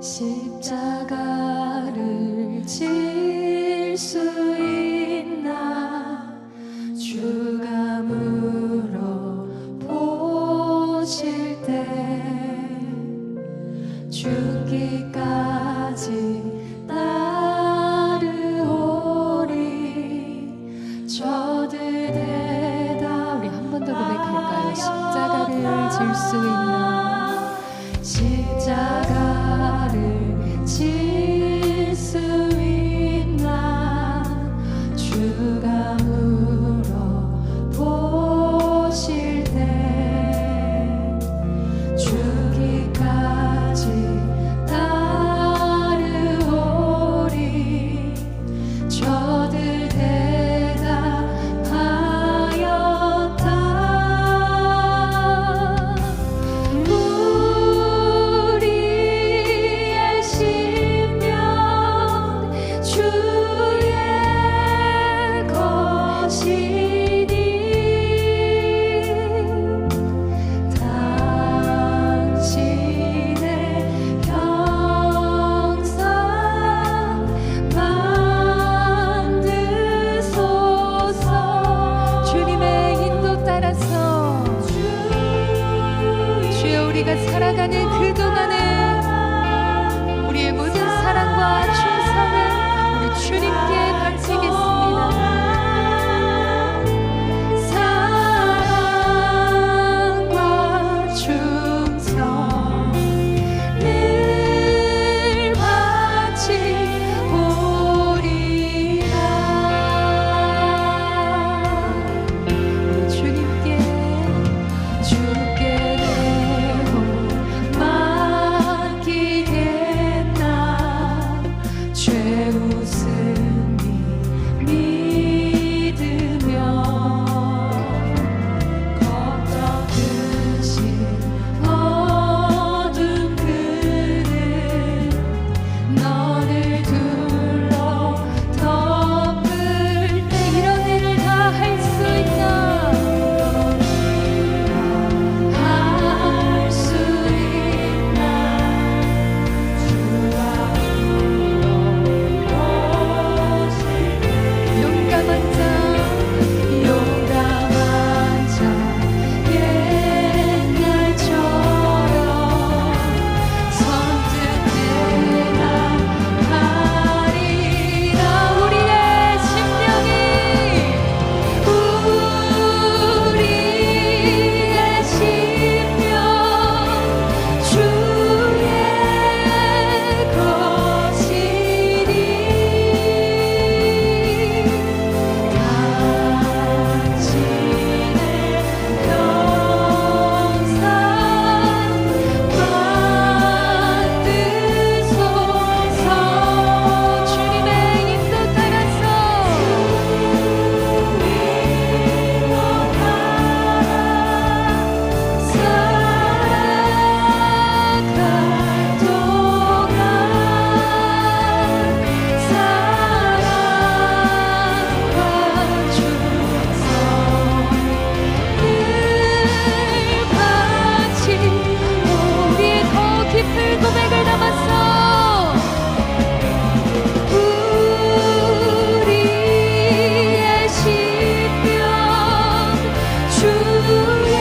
십자가를 질 수 있나 주가 물어보실 때 죽기까지 따르오리. 저들 대답 우리 한 번 더 고백할까요? 십자가를 질 수 있나 십자가를 질 수 있나 주가 물어보실 때 죽기까지 따르오리. 저들 대답하였다. 우리의 심령 주의 것이니 당신의 형상 만드소서. 주님의 인도 따라서 주여 우리가 살아가는 그동안에 우리의 모든 사랑과 충성을 우리 주님께 바치겠습니다. 사랑과 충성 늘 바치오리라. 우리 주님께 주께 내고 맡기겠나. 죄 웃음이 믿으며 걱정 드신 어둠 그는 너를 둘러 덮을 때 이런 일을 다 할 수 있나 할 수 있나 주가 물어보실 때 용감한 자 옛날처럼 선뜻 대답하리라. 우리의 심령이 주의 것이니 당신의 형상 만드소서. 주님의 인도 따라서 살아갈 동안 사랑과 충성 늘 바치. 우리의 더 깊은 고백을 담아서 우리의 심령 주의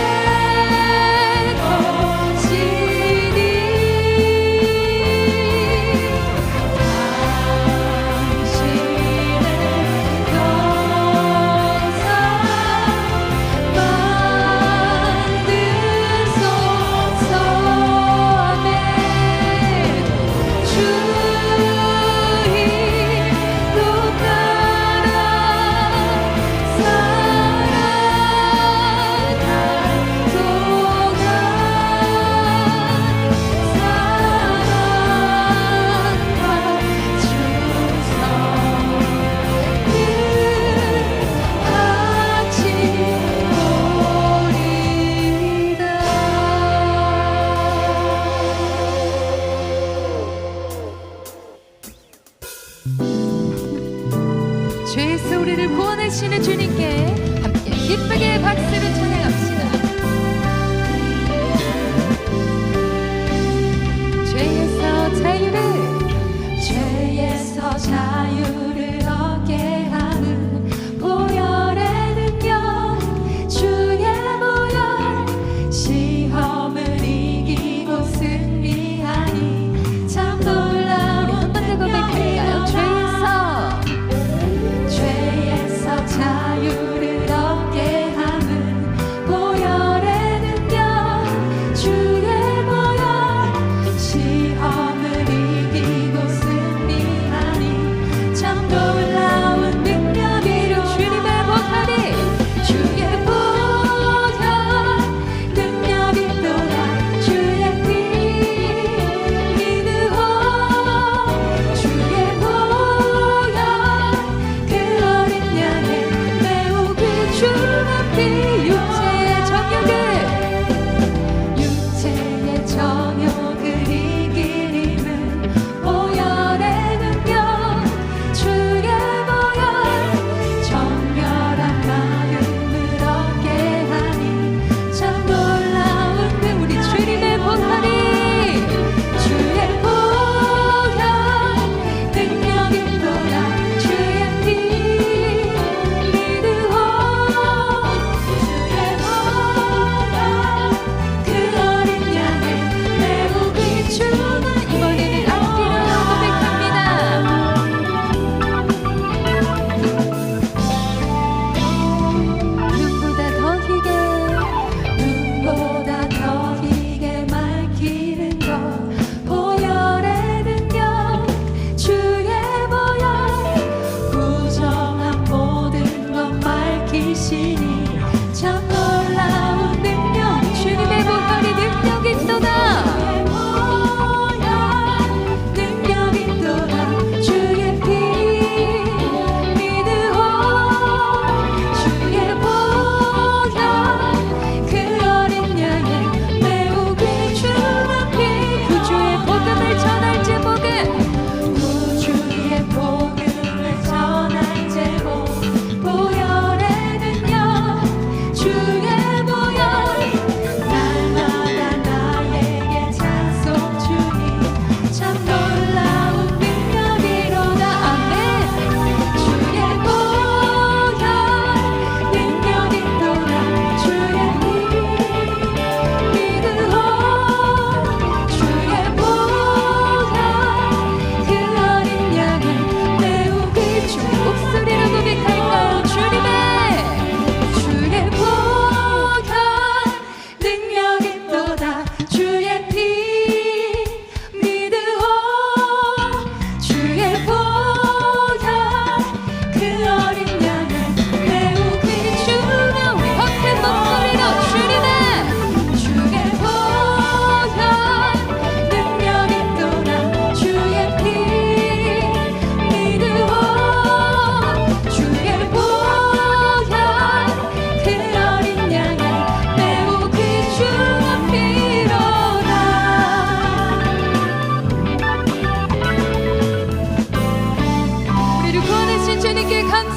것이니 당신의 형상 만드소서. 아멘. 주 인도 따라 살아갈 동안 사랑과 충성 늘 바치오리다. 죄에서 우리를 구원하시는 주님께 함께 기쁘게 박수를 찬양합시다. 죄에서 자유를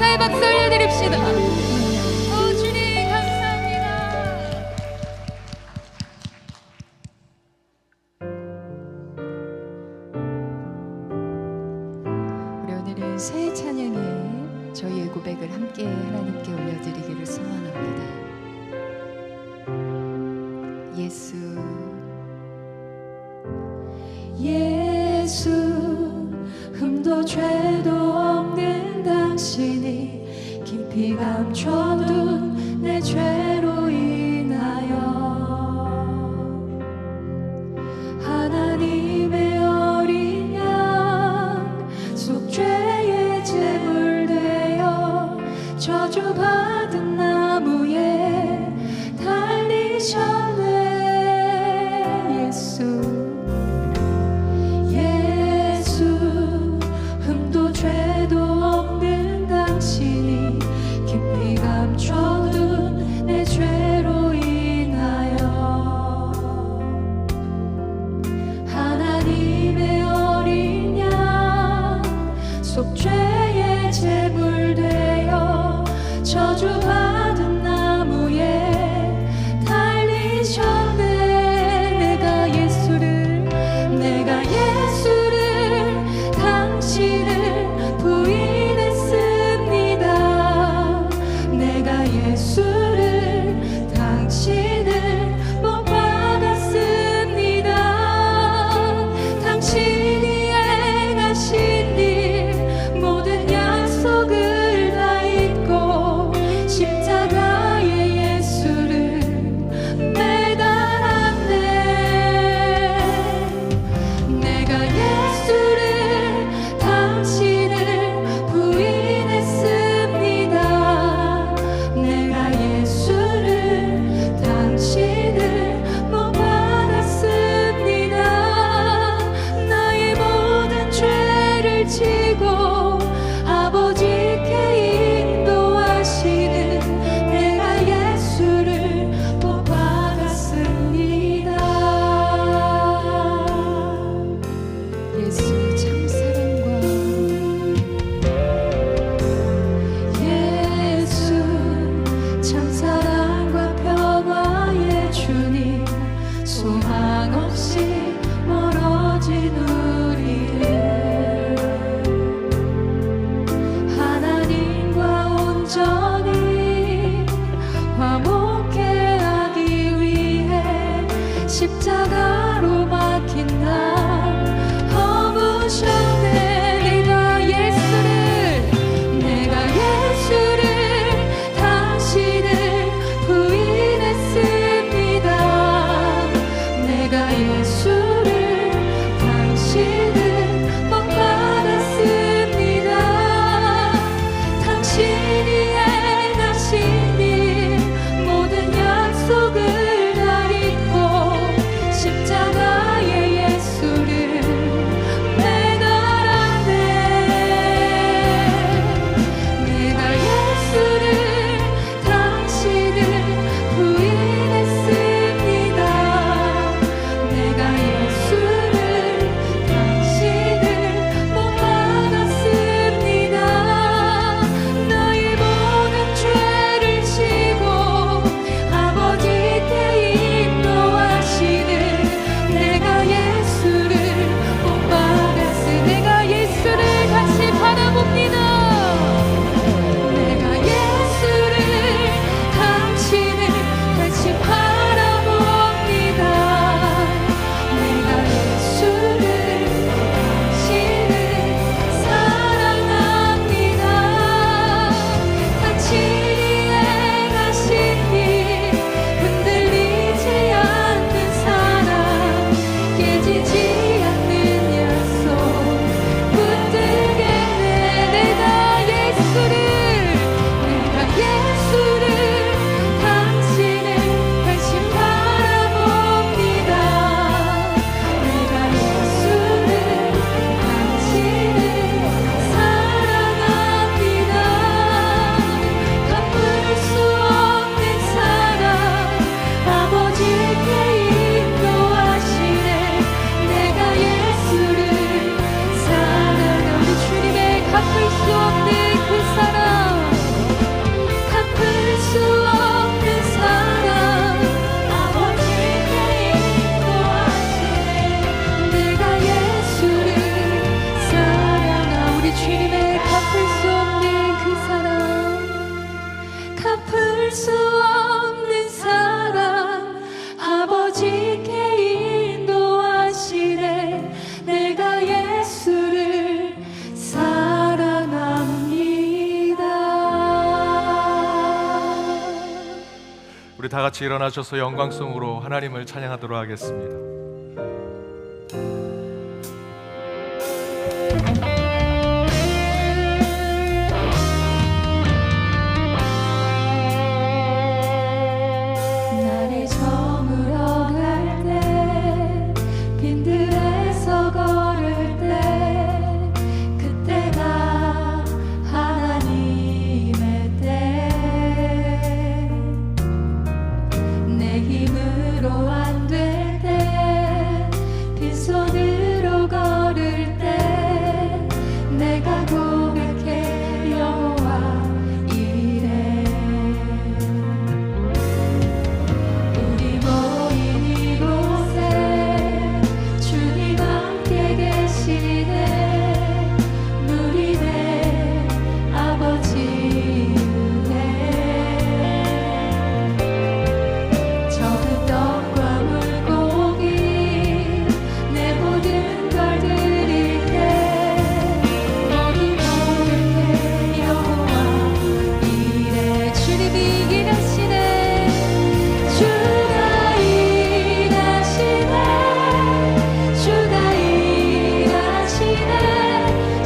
감사의 박수 올려드립시다. 주님 감사합니다. 우리 오늘은 새 찬양에 저희의 고백을 함께 하나님께 올려드리기를 소원합니다. 예수 예수 흠도 죄도 없는 당신이 깊이 감춰둔 내 죄로 인하여 하나님의 어린 양 속죄의 제물 되어 저주받은 나무에 달리셨네. 예수 흠도 죄도 없는 당신이 깊이 감춰둔 내 죄로 인하여 하나님의 어린 양 속죄의 제물 되어 저주받은 나무에 달리셨네. 내가 예수를 당신을 부인했습니다. 내가 예수를 당신을 못 박았습니다. 당신이 행하신 일 모든 약속을 다 잊고 십자가에 예수를 매달았네. 내가 예수를 당신을 부인했습니다. 내가 예수를 당신을 못 받았습니다. 나의 모든 죄를 지고 아버지께 인도하시는 내가 예수를 못 박았습니다. 예수 참사랑과 예수 참사랑과 평화의 주님 소망 없이 멀어진 우리를 하나님과 온전히 화목케 하기 위해 십자가로 막힌 날 허무 우리 다 같이 일어나셔서 영광송으로 하나님을 찬양하도록 하겠습니다. 날이 저물어갈 때 빈들에서 걸을 때 그때가 하나님의 때 내 힘으로 안 될 때 빈손으로 걸을 때 내가 고백해 여호와 이래 우리 모인 이곳에 주님 함께 계시네 누리네 아버지 은혜 적은 떡과 물고기 내 모든 걸 드릴 때 너희 고백해 여호와 이래 주님이 일하시네 주가 일하시네 주가 일하시네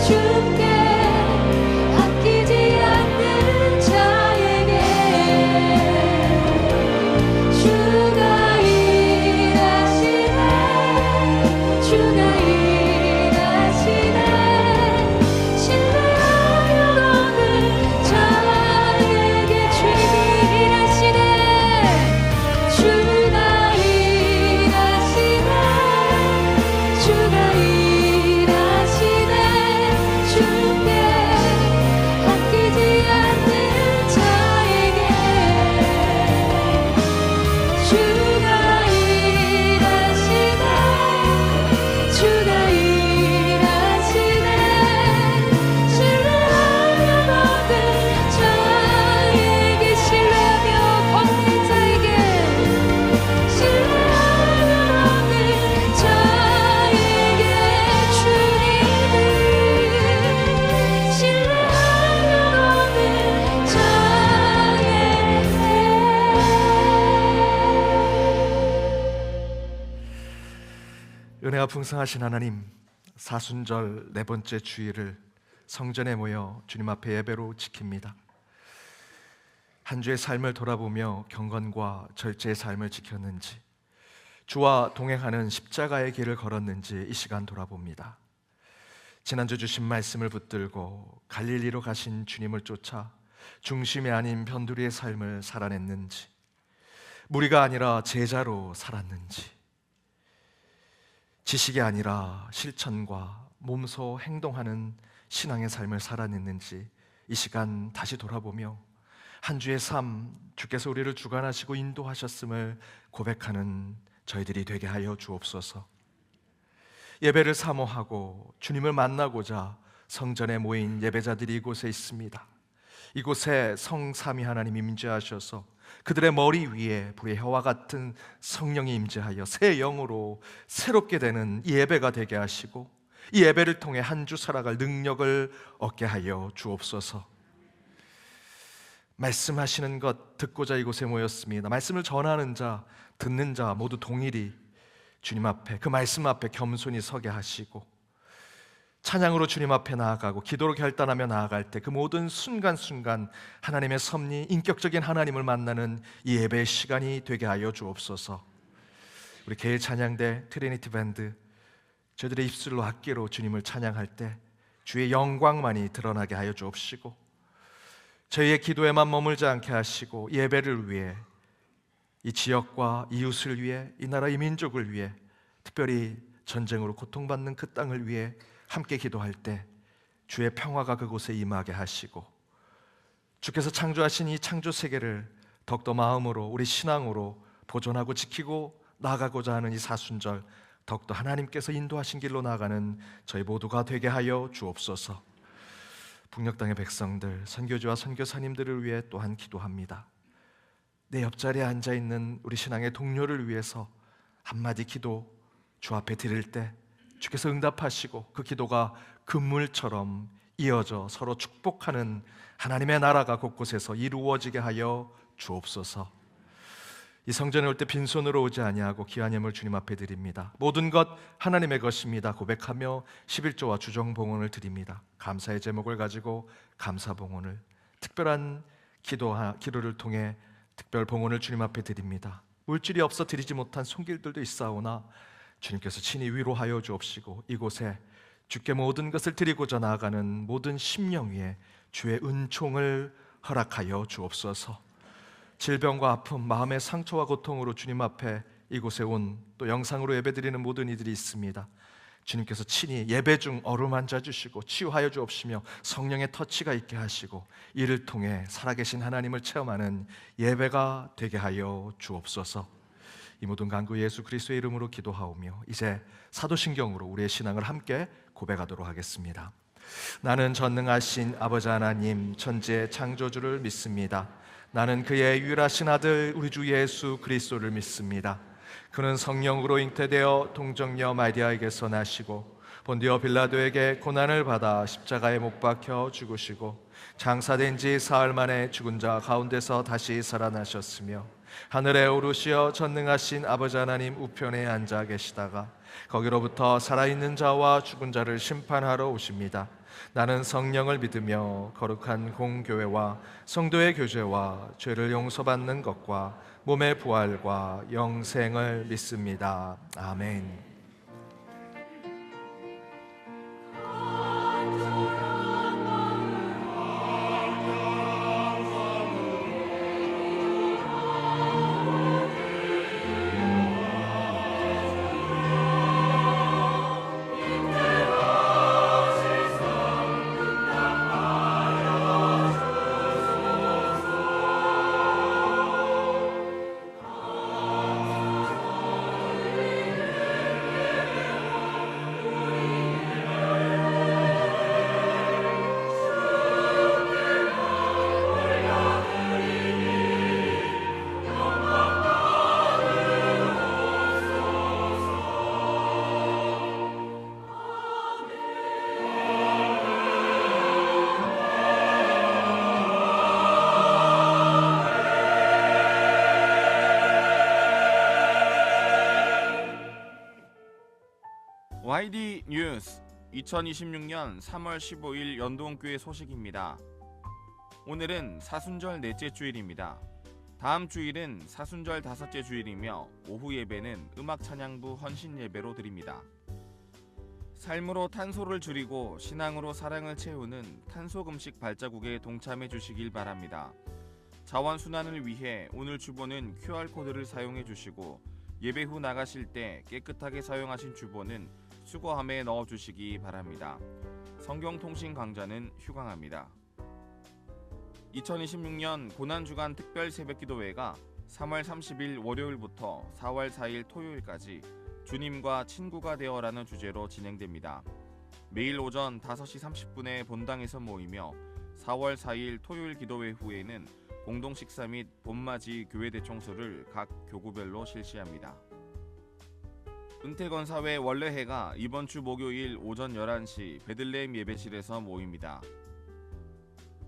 주께 아끼지 않는 자에게 주가 일하시네 주가 일하시네 신뢰하여 걷는 자에게 주님이 일하시네 주가 일하시네 주가 일하시네 주께 아끼지 않는 자에게 주가 일하시네 주가 일하시네 신뢰하며 걷는 자에게 신뢰하며 걷는 자에게 신뢰하며 걷는 자에게 주님을 신뢰하며 걷는 자에게 은혜가 풍성하신 하나님, 사순절 네 번째 주일을 성전에 모여 주님 앞에 예배로 지킵니다. 한 주의 삶을 돌아보며 경건과 절제의 삶을 지켰는지, 주와 동행하는 십자가의 길을 걸었는지 이 시간 돌아봅니다. 지난주 주신 말씀을 붙들고 갈릴리로 가신 주님을 쫓아 중심이 아닌 변두리의 삶을 살아냈는지, 무리가 아니라 제자로 살았는지, 지식이 아니라 실천과 몸소 행동하는 신앙의 삶을 살아냈는지 이 시간 다시 돌아보며 한 주의 삶, 주께서 우리를 주관하시고 인도하셨음을 고백하는 저희들이 되게 하여 주옵소서. 예배를 사모하고 주님을 만나고자 성전에 모인 예배자들이 이곳에 있습니다. 이곳에 성삼위 하나님이 임재하셔서 그들의 머리 위에 불의 혀와 같은 성령이 임재하여 새 영으로 새롭게 되는 이 예배가 되게 하시고 이 예배를 통해 한 주 살아갈 능력을 얻게 하여 주옵소서. 말씀하시는 것 듣고자 이곳에 모였습니다. 말씀을 전하는 자, 듣는 자 모두 동일히 주님 앞에, 그 말씀 앞에 겸손히 서게 하시고 찬양으로 주님 앞에 나아가고 기도로 결단하며 나아갈 때 그 모든 순간순간 하나님의 섭리, 인격적인 하나님을 만나는 이 예배의 시간이 되게 하여 주옵소서. 우리 개일 찬양대 트리니티 밴드, 저들의 입술로 악기로 주님을 찬양할 때 주의 영광만이 드러나게 하여 주옵시고 저희의 기도에만 머물지 않게 하시고 예배를 위해, 이 지역과 이웃을 위해, 이 나라 이 민족을 위해, 특별히 전쟁으로 고통받는 그 땅을 위해 함께 기도할 때 주의 평화가 그곳에 임하게 하시고 주께서 창조하신 이 창조 세계를 더욱더 마음으로, 우리 신앙으로 보존하고 지키고 나아가고자 하는 이 사순절, 더욱더 하나님께서 인도하신 길로 나아가는 저희 모두가 되게 하여 주옵소서. 북녘 땅의 백성들, 선교주와 선교사님들을 위해 또한 기도합니다. 내 옆자리에 앉아있는 우리 신앙의 동료를 위해서 한마디 기도 주 앞에 드릴 때 주께서 응답하시고 그 기도가 금물처럼 이어져 서로 축복하는 하나님의 나라가 곳곳에서 이루어지게 하여 주옵소서. 이 성전에 올 때 빈손으로 오지 아니하고 귀한 예물 주님 앞에 드립니다. 모든 것 하나님의 것입니다 고백하며 11조와 주정봉헌을 드립니다. 감사의 제목을 가지고 감사봉헌을, 특별한 기도를 통해 특별 봉헌을 주님 앞에 드립니다. 물질이 없어 드리지 못한 손길들도 있사오나 주님께서 친히 위로하여 주옵시고 이곳에 주께 모든 것을 드리고자 나아가는 모든 심령 위에 주의 은총을 허락하여 주옵소서. 질병과 아픔, 마음의 상처와 고통으로 주님 앞에 이곳에 온, 또 영상으로 예배드리는 모든 이들이 있습니다. 주님께서 친히 예배 중 어루만져 주시고 치유하여 주옵시며 성령의 터치가 있게 하시고 이를 통해 살아계신 하나님을 체험하는 예배가 되게 하여 주옵소서. 이 모든 간구 예수 그리스도의 이름으로 기도하오며 이제 사도신경으로 우리의 신앙을 함께 고백하도록 하겠습니다. 나는 전능하신 아버지 하나님 천지의 창조주를 믿습니다. 나는 그의 유일하신 아들 우리 주 예수 그리스도를 믿습니다. 그는 성령으로 잉태되어 동정녀 마리아에게서 나시고 본디오 빌라도에게 고난을 받아 십자가에 못 박혀 죽으시고 장사된 지 사흘 만에 죽은 자 가운데서 다시 살아나셨으며 하늘에 오르시어 전능하신 아버지 하나님 우편에 앉아 계시다가 거기로부터 살아있는 자와 죽은 자를 심판하러 오십니다. 나는 성령을 믿으며 거룩한 공교회와 성도의 교제와 죄를 용서받는 것과 몸의 부활과 영생을 믿습니다. 아멘. YD 뉴스 2026년 3월 15일 연동교회 소식입니다. 오늘은 사순절 넷째 주일입니다. 다음 주일은 사순절 다섯째 주일이며 오후 예배는 음악찬양부 헌신 예배로 드립니다. 삶으로 탄소를 줄이고 신앙으로 사랑을 채우는 탄소금식 발자국에 동참해 주시길 바랍니다. 자원순환을 위해 오늘 주보는 QR코드를 사용해 주시고 예배 후 나가실 때 깨끗하게 사용하신 주보는 수거함에 넣어주시기 바랍니다. 성경통신 강좌는 휴강합니다. 2026년 고난주간 특별 새벽기도회가 3월 30일 월요일부터 4월 4일 토요일까지 주님과 친구가 되어라는 주제로 진행됩니다. 매일 오전 5시 30분에 본당에서 모이며 4월 4일 토요일 기도회 후에는 공동 식사 및 봄맞이 교회 대청소를 각 교구별로 실시합니다. 은퇴건사회 원래회가 이번 주 목요일 오전 11시 베들레헴 예배실에서 모입니다.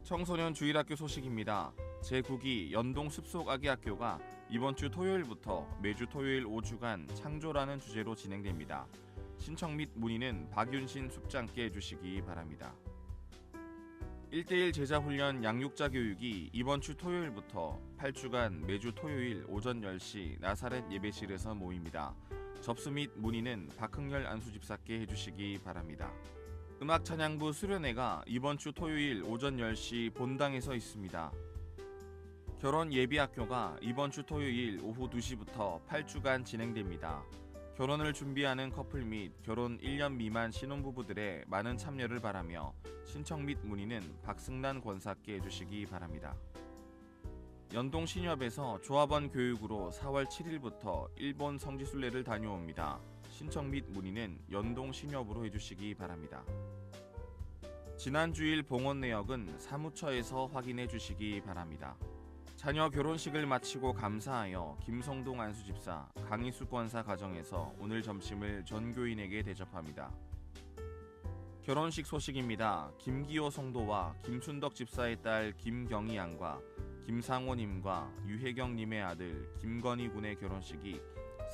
청소년 주일학교 소식입니다. 제9기 연동 숲속 아기학교가 이번 주 토요일부터 매주 토요일 5주간 창조라는 주제로 진행됩니다. 신청 및 문의는 박윤신 숲장께 해주시기 바랍니다. 1대1 제자훈련 양육자 교육이 이번 주 토요일부터 8주간 매주 토요일 오전 10시 나사렛 예배실에서 모입니다. 접수 및 문의는 박흥렬 안수집사께 해주시기 바랍니다. 음악찬양부 수련회가 이번 주 토요일 오전 10시 본당에서 있습니다. 결혼 예비학교가 이번 주 토요일 오후 2시부터 8주간 진행됩니다. 결혼을 준비하는 커플 및 결혼 1년 미만 신혼부부들의 많은 참여를 바라며 신청 및 문의는 박승란 권사께 해주시기 바랍니다. 연동신협에서 조합원 교육으로 4월 7일부터 일본 성지순례를 다녀옵니다. 신청 및 문의는 연동신협으로 해주시기 바랍니다. 지난 주일 봉헌 내역은 사무처에서 확인해 주시기 바랍니다. 자녀 결혼식을 마치고 감사하여 김성동 안수집사, 강희수 권사 가정에서 오늘 점심을 전교인에게 대접합니다. 결혼식 소식입니다. 김기호 성도와 김순덕 집사의 딸 김경희 양과 김상호님과 유혜경님의 아들 김건희 군의 결혼식이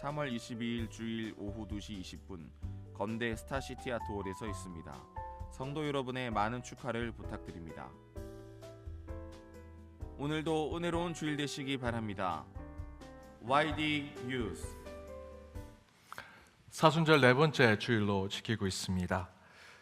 3월 22일 주일 오후 2시 20분 건대 스타시티 아트홀에서 있습니다. 성도 여러분의 많은 축하를 부탁드립니다. 오늘도 은혜로운 주일 되시기 바랍니다. YD 뉴스 사순절 네 번째 주일로 지키고 있습니다.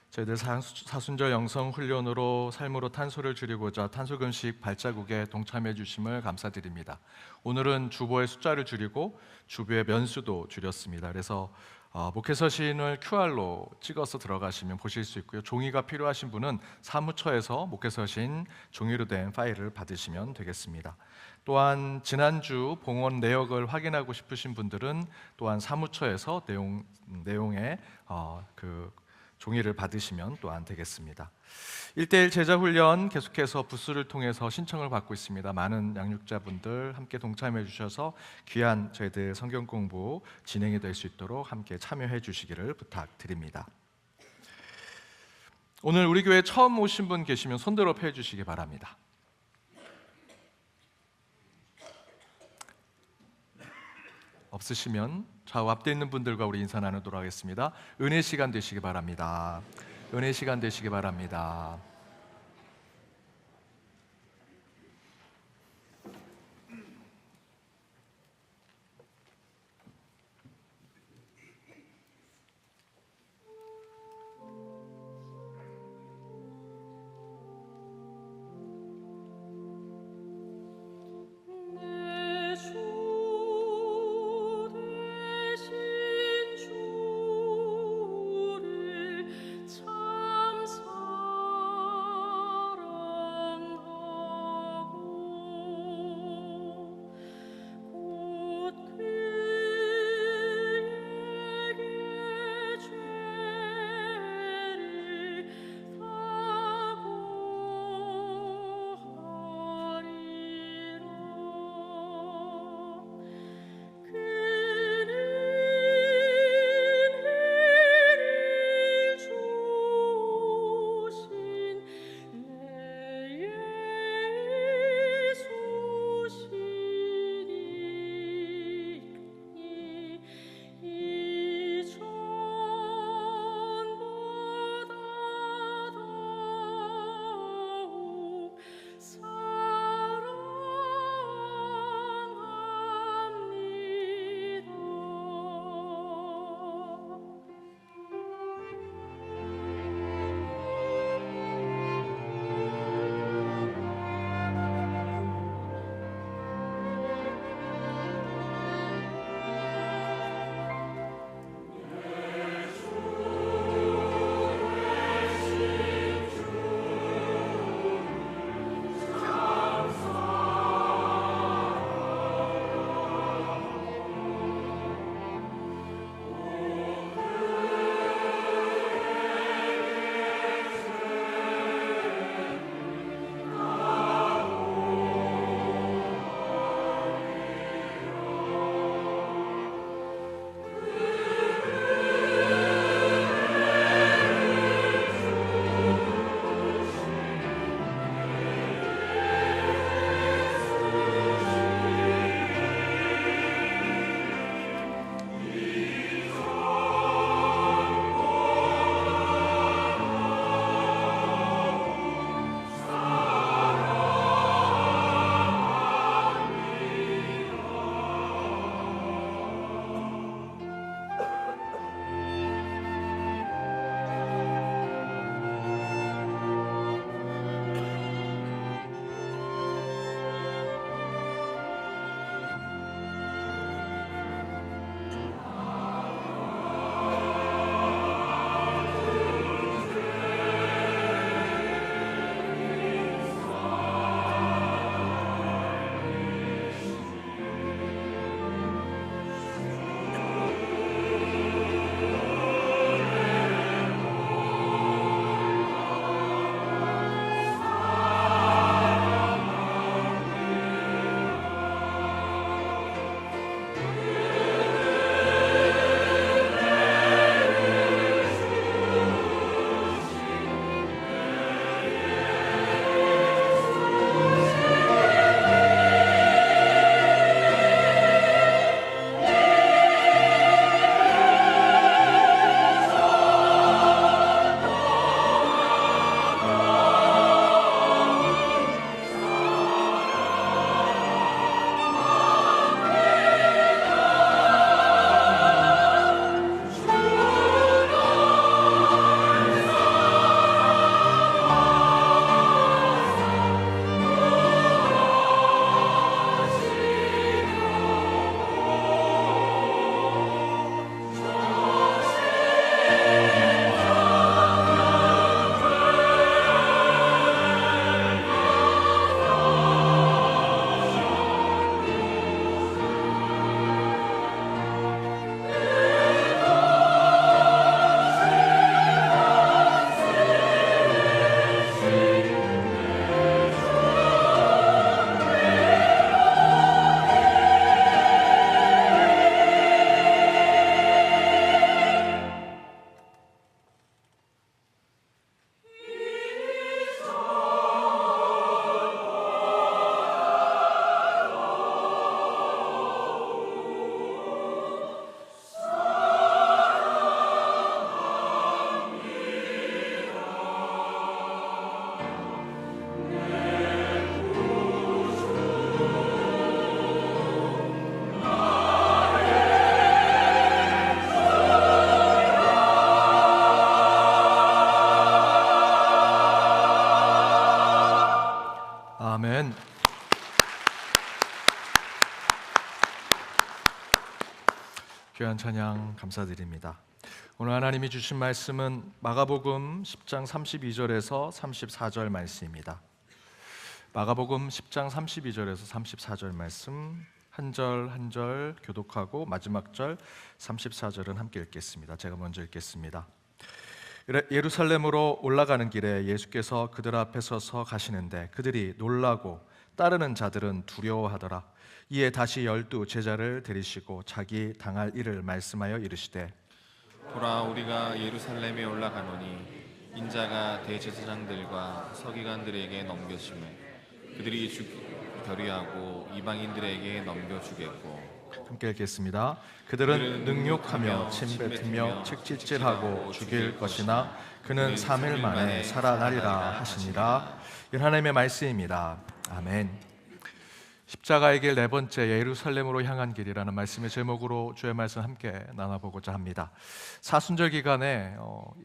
저희들 사순절 영성 훈련으로 삶으로 탄소를 줄이고자 탄소금식 발자국에 동참해 주심을 감사드립니다. 오늘은 주보의 숫자를 줄이고 주보의 면수도 줄였습니다. 그래서 목회서신을 QR로 찍어서 들어가시면 보실 수 있고요. 종이가 필요하신 분은 사무처에서 목회서신 종이로 된 파일을 받으시면 되겠습니다. 또한 지난주 봉헌 내역을 확인하고 싶으신 분들은 또한 사무처에서 내용의 그 종이를 받으시면 또한 되겠습니다. 1대1 제자훈련 계속해서 부스를 통해서 신청을 받고 있습니다. 많은 양육자분들 함께 동참해 주셔서 귀한 저희들 성경 공부 진행이 될 수 있도록 함께 참여해 주시기를 부탁드립니다. 오늘 우리 교회 처음 오신 분 계시면 손들어 펴 주시기 바랍니다. 없으시면 좌우 앞에 있는 분들과 우리 인사 나누도록 하겠습니다. 은혜 시간 되시기 바랍니다. 은혜 시간 되시기 바랍니다. 참 사랑하네. 귀한 찬양 감사드립니다. 오늘 하나님이 주신 말씀은 마가복음 10장 32절에서 34절 말씀입니다. 마가복음 10장 32절에서 34절 말씀 한 절 한 절 교독하고 마지막 절 34절은 함께 읽겠습니다. 제가 먼저 읽겠습니다. 예루살렘으로 올라가는 길에 예수께서 그들 앞에 서서 가시는데 그들이 놀라고 따르는 자들은 두려워하더라. 이에 다시 12 제자를 데리시고 자기 당할 일을 말씀하여 이르시되 보라, 우리가 예루살렘에 올라가노니 인자가 대제사장들과 서기관들에게 넘겨주매 그들이 결의하고 이방인들에게 넘겨주겠고. 함께 읽겠습니다. 그들은 능욕하며 침뱉으며 책짓질하고 죽일 것이나 그는 3일 만에 살아나리라 하시니라. 이 하나님의 말씀입니다. 아멘. 십자가의 길 네 번째, 예루살렘으로 향한 길이라는 말씀의 제목으로 주의 말씀 함께 나눠보고자 합니다. 사순절 기간에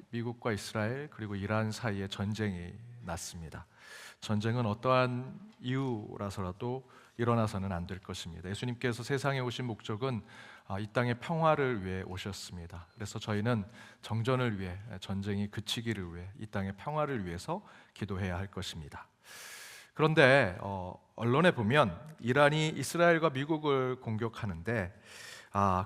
미국과 이스라엘 그리고 이란 사이에 전쟁이 났습니다. 전쟁은 어떠한 이유라서라도 일어나서는 안 될 것입니다. 예수님께서 세상에 오신 목적은 이 땅의 평화를 위해 오셨습니다. 그래서 저희는 정전을 위해, 전쟁이 그치기를 위해, 이 땅의 평화를 위해서 기도해야 할 것입니다. 그런데 언론에 보면 이란이 이스라엘과 미국을 공격하는데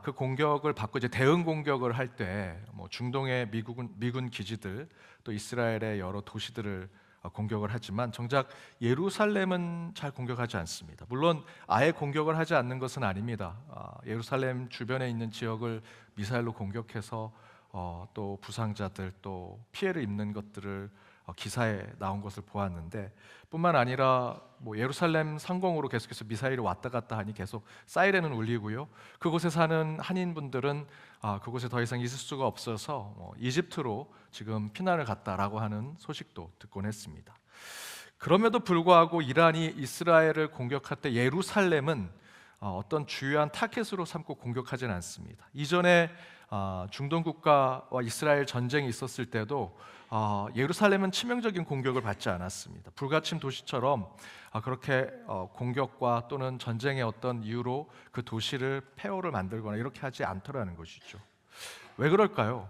그 공격을 받고 이제 대응 공격을 할 때 중동의 미군 기지들 또 이스라엘의 여러 도시들을 공격을 하지만 정작 예루살렘은 잘 공격하지 않습니다. 물론 아예 공격을 하지 않는 것은 아닙니다. 예루살렘 주변에 있는 지역을 미사일로 공격해서 또 부상자들 또 피해를 입는 것들을 기사에 나온 것을 보았는데 뿐만 아니라 예루살렘 상공으로 계속해서 미사일이 왔다 갔다 하니 계속 사이렌은 울리고요. 그곳에 사는 한인분들은 그곳에 더 이상 있을 수가 없어서 이집트로 지금 피난을 갔다라고 하는 소식도 듣곤 했습니다. 그럼에도 불구하고 이란이 이스라엘을 공격할 때 예루살렘은 어떤 주요한 타겟으로 삼고 공격하지는 않습니다. 이전에 중동 국가와 이스라엘 전쟁이 있었을 때도 예루살렘은 치명적인 공격을 받지 않았습니다. 불가침 도시처럼 그렇게 공격과 또는 전쟁의 어떤 이유로 그 도시를 폐허를 만들거나 이렇게 하지 않더라는 것이죠. 왜 그럴까요?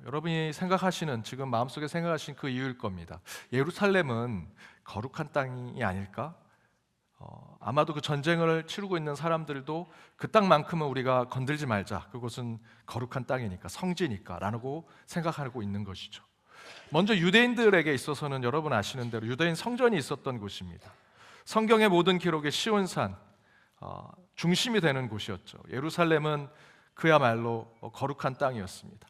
여러분이 생각하시는, 지금 마음속에 생각하신 그 이유일 겁니다. 예루살렘은 거룩한 땅이 아닐까? 아마도 그 전쟁을 치르고 있는 사람들도 그 땅만큼은 우리가 건들지 말자, 그곳은 거룩한 땅이니까, 성지니까 라고 생각하고 있는 것이죠. 먼저 유대인들에게 있어서는 여러분 아시는 대로 유대인 성전이 있었던 곳입니다. 성경의 모든 기록의 시온산, 중심이 되는 곳이었죠. 예루살렘은 그야말로 거룩한 땅이었습니다.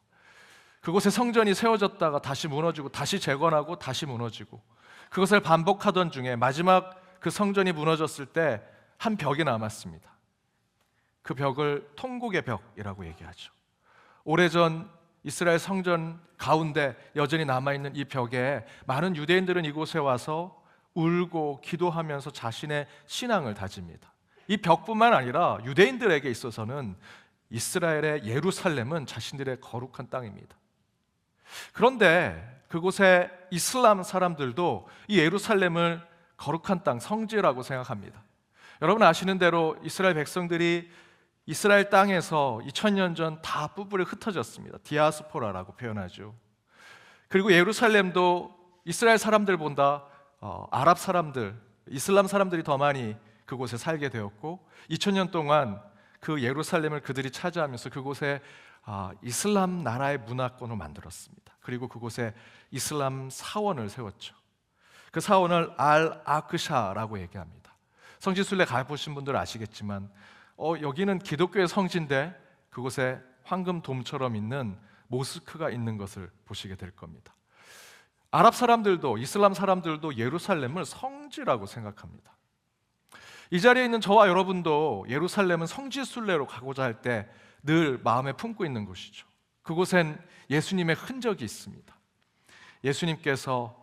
그곳에 성전이 세워졌다가 다시 무너지고 다시 재건하고 다시 무너지고 그것을 반복하던 중에 마지막 그 성전이 무너졌을 때 한 벽이 남았습니다. 그 벽을 통곡의 벽이라고 얘기하죠. 오래전 이스라엘 성전 가운데 여전히 남아있는 이 벽에 많은 유대인들은 이곳에 와서 울고 기도하면서 자신의 신앙을 다집니다. 이 벽뿐만 아니라 유대인들에게 있어서는 이스라엘의 예루살렘은 자신들의 거룩한 땅입니다. 그런데 그곳의 이슬람 사람들도 이 예루살렘을 거룩한 땅, 성지라고 생각합니다. 여러분 아시는 대로 이스라엘 백성들이 이스라엘 땅에서 2000년 전 다 뿔뿔이 흩어졌습니다. 디아스포라라고 표현하죠. 그리고 예루살렘도 이스라엘 사람들보다 아랍 사람들, 이슬람 사람들이 더 많이 그곳에 살게 되었고 2000년 동안 그 예루살렘을 그들이 차지하면서 그곳에 이슬람 나라의 문화권을 만들었습니다. 그리고 그곳에 이슬람 사원을 세웠죠. 그 사원을 알-아크샤라고 얘기합니다. 성지순례 가보신 분들 아시겠지만 여기는 기독교의 성지인데 그곳에 황금돔처럼 있는 모스크가 있는 것을 보시게 될 겁니다. 아랍 사람들도 이슬람 사람들도 예루살렘을 성지라고 생각합니다. 이 자리에 있는 저와 여러분도 예루살렘은 성지순례로 가고자 할 때 늘 마음에 품고 있는 곳이죠. 그곳엔 예수님의 흔적이 있습니다. 예수님께서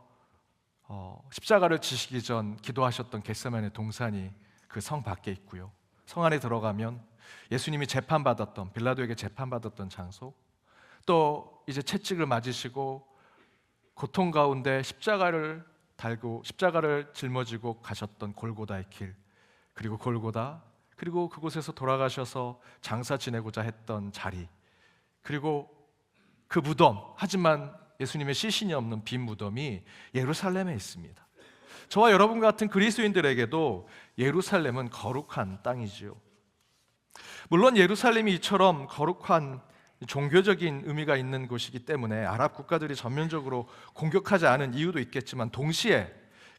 십자가를 지시기 전 기도하셨던 겟세마네 동산이 그 성 밖에 있고요. 성 안에 들어가면 예수님이 재판받았던, 빌라도에게 재판받았던 장소, 또 이제 채찍을 맞으시고 고통 가운데 십자가를 달고 십자가를 짊어지고 가셨던 골고다의 길, 그리고 골고다, 그리고 그곳에서 돌아가셔서 장사 지내고자 했던 자리, 그리고 그 무덤, 하지만 예수님의 시신이 없는 빈 무덤이 예루살렘에 있습니다. 저와 여러분 같은 그리스도인들에게도 예루살렘은 거룩한 땅이지요. 물론 예루살렘이 이처럼 거룩한 종교적인 의미가 있는 곳이기 때문에 아랍 국가들이 전면적으로 공격하지 않은 이유도 있겠지만, 동시에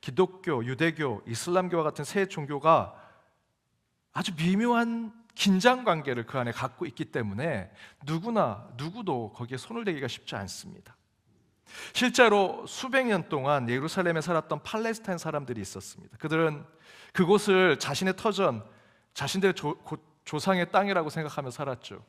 기독교, 유대교, 이슬람교와 같은 세 종교가 아주 미묘한 긴장 관계를 그 안에 갖고 있기 때문에 누구도 거기에 손을 대기가 쉽지 않습니다. 실제로 수백 년 동안 예루살렘에 살았던 팔레스타인 사람들이 있었습니다. 그들은 그곳을 자신의 터전, 자신들의 조상의 땅이라고 생각하며 살았죠.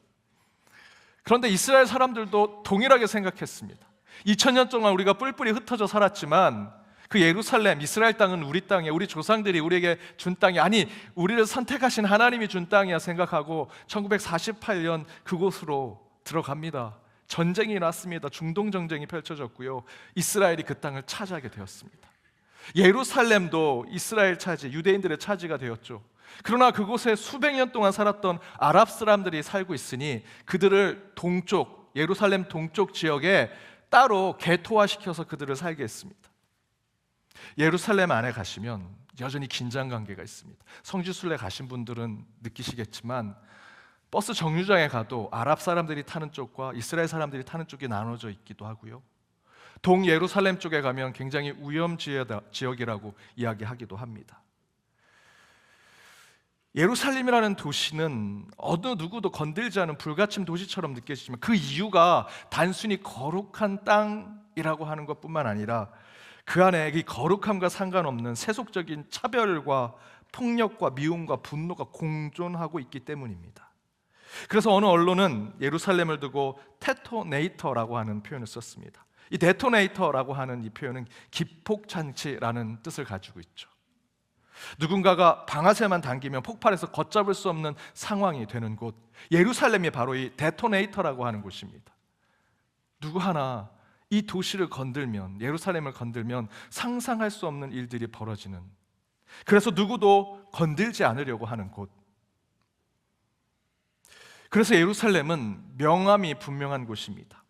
그런데 이스라엘 사람들도 동일하게 생각했습니다. 2000년 동안 우리가 뿔뿔이 흩어져 살았지만 그 예루살렘, 이스라엘 땅은 우리 땅이야, 우리 조상들이 우리에게 준 땅이, 아니 우리를 선택하신 하나님이 준 땅이야 생각하고 1948년 그곳으로 들어갑니다. 전쟁이 났습니다. 중동 전쟁이 펼쳐졌고요, 이스라엘이 그 땅을 차지하게 되었습니다. 예루살렘도 이스라엘 차지, 유대인들의 차지가 되었죠. 그러나 그곳에 수백 년 동안 살았던 아랍 사람들이 살고 있으니 그들을 동쪽, 예루살렘 동쪽 지역에 따로 개토화시켜서 그들을 살게 했습니다. 예루살렘 안에 가시면 여전히 긴장 관계가 있습니다. 성지순례 가신 분들은 느끼시겠지만 버스 정류장에 가도 아랍 사람들이 타는 쪽과 이스라엘 사람들이 타는 쪽이 나눠져 있기도 하고요, 동예루살렘 쪽에 가면 굉장히 위험 지역이라고 이야기하기도 합니다. 예루살렘이라는 도시는 어느 누구도 건들지 않은 불가침 도시처럼 느껴지지만 그 이유가 단순히 거룩한 땅이라고 하는 것뿐만 아니라 그 안에 이 거룩함과 상관없는 세속적인 차별과 폭력과 미움과 분노가 공존하고 있기 때문입니다. 그래서 어느 언론은 예루살렘을 두고 데토네이터라고 하는 표현을 썼습니다. 이 데토네이터라고 하는 이 표현은 기폭장치라는 뜻을 가지고 있죠. 누군가가 방아쇠만 당기면 폭발해서 걷잡을 수 없는 상황이 되는 곳, 예루살렘이 바로 이 데토네이터라고 하는 곳입니다. 누구 하나 이 도시를 건들면, 예루살렘을 건들면 상상할 수 없는 일들이 벌어지는, 그래서 누구도 건들지 않으려고 하는 곳. 그래서 예루살렘은 명암이 분명한 곳입니다.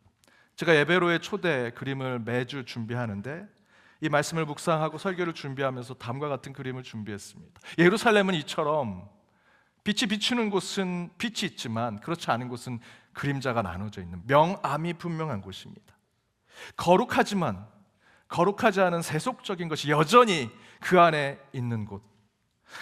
제가 예배로의 초대 그림을 매주 준비하는데 이 말씀을 묵상하고 설교를 준비하면서 다음과 같은 그림을 준비했습니다. 예루살렘은 이처럼 빛이 비추는 곳은 빛이 있지만 그렇지 않은 곳은 그림자가 나눠져 있는 명암이 분명한 곳입니다. 거룩하지만 거룩하지 않은 세속적인 것이 여전히 그 안에 있는 곳,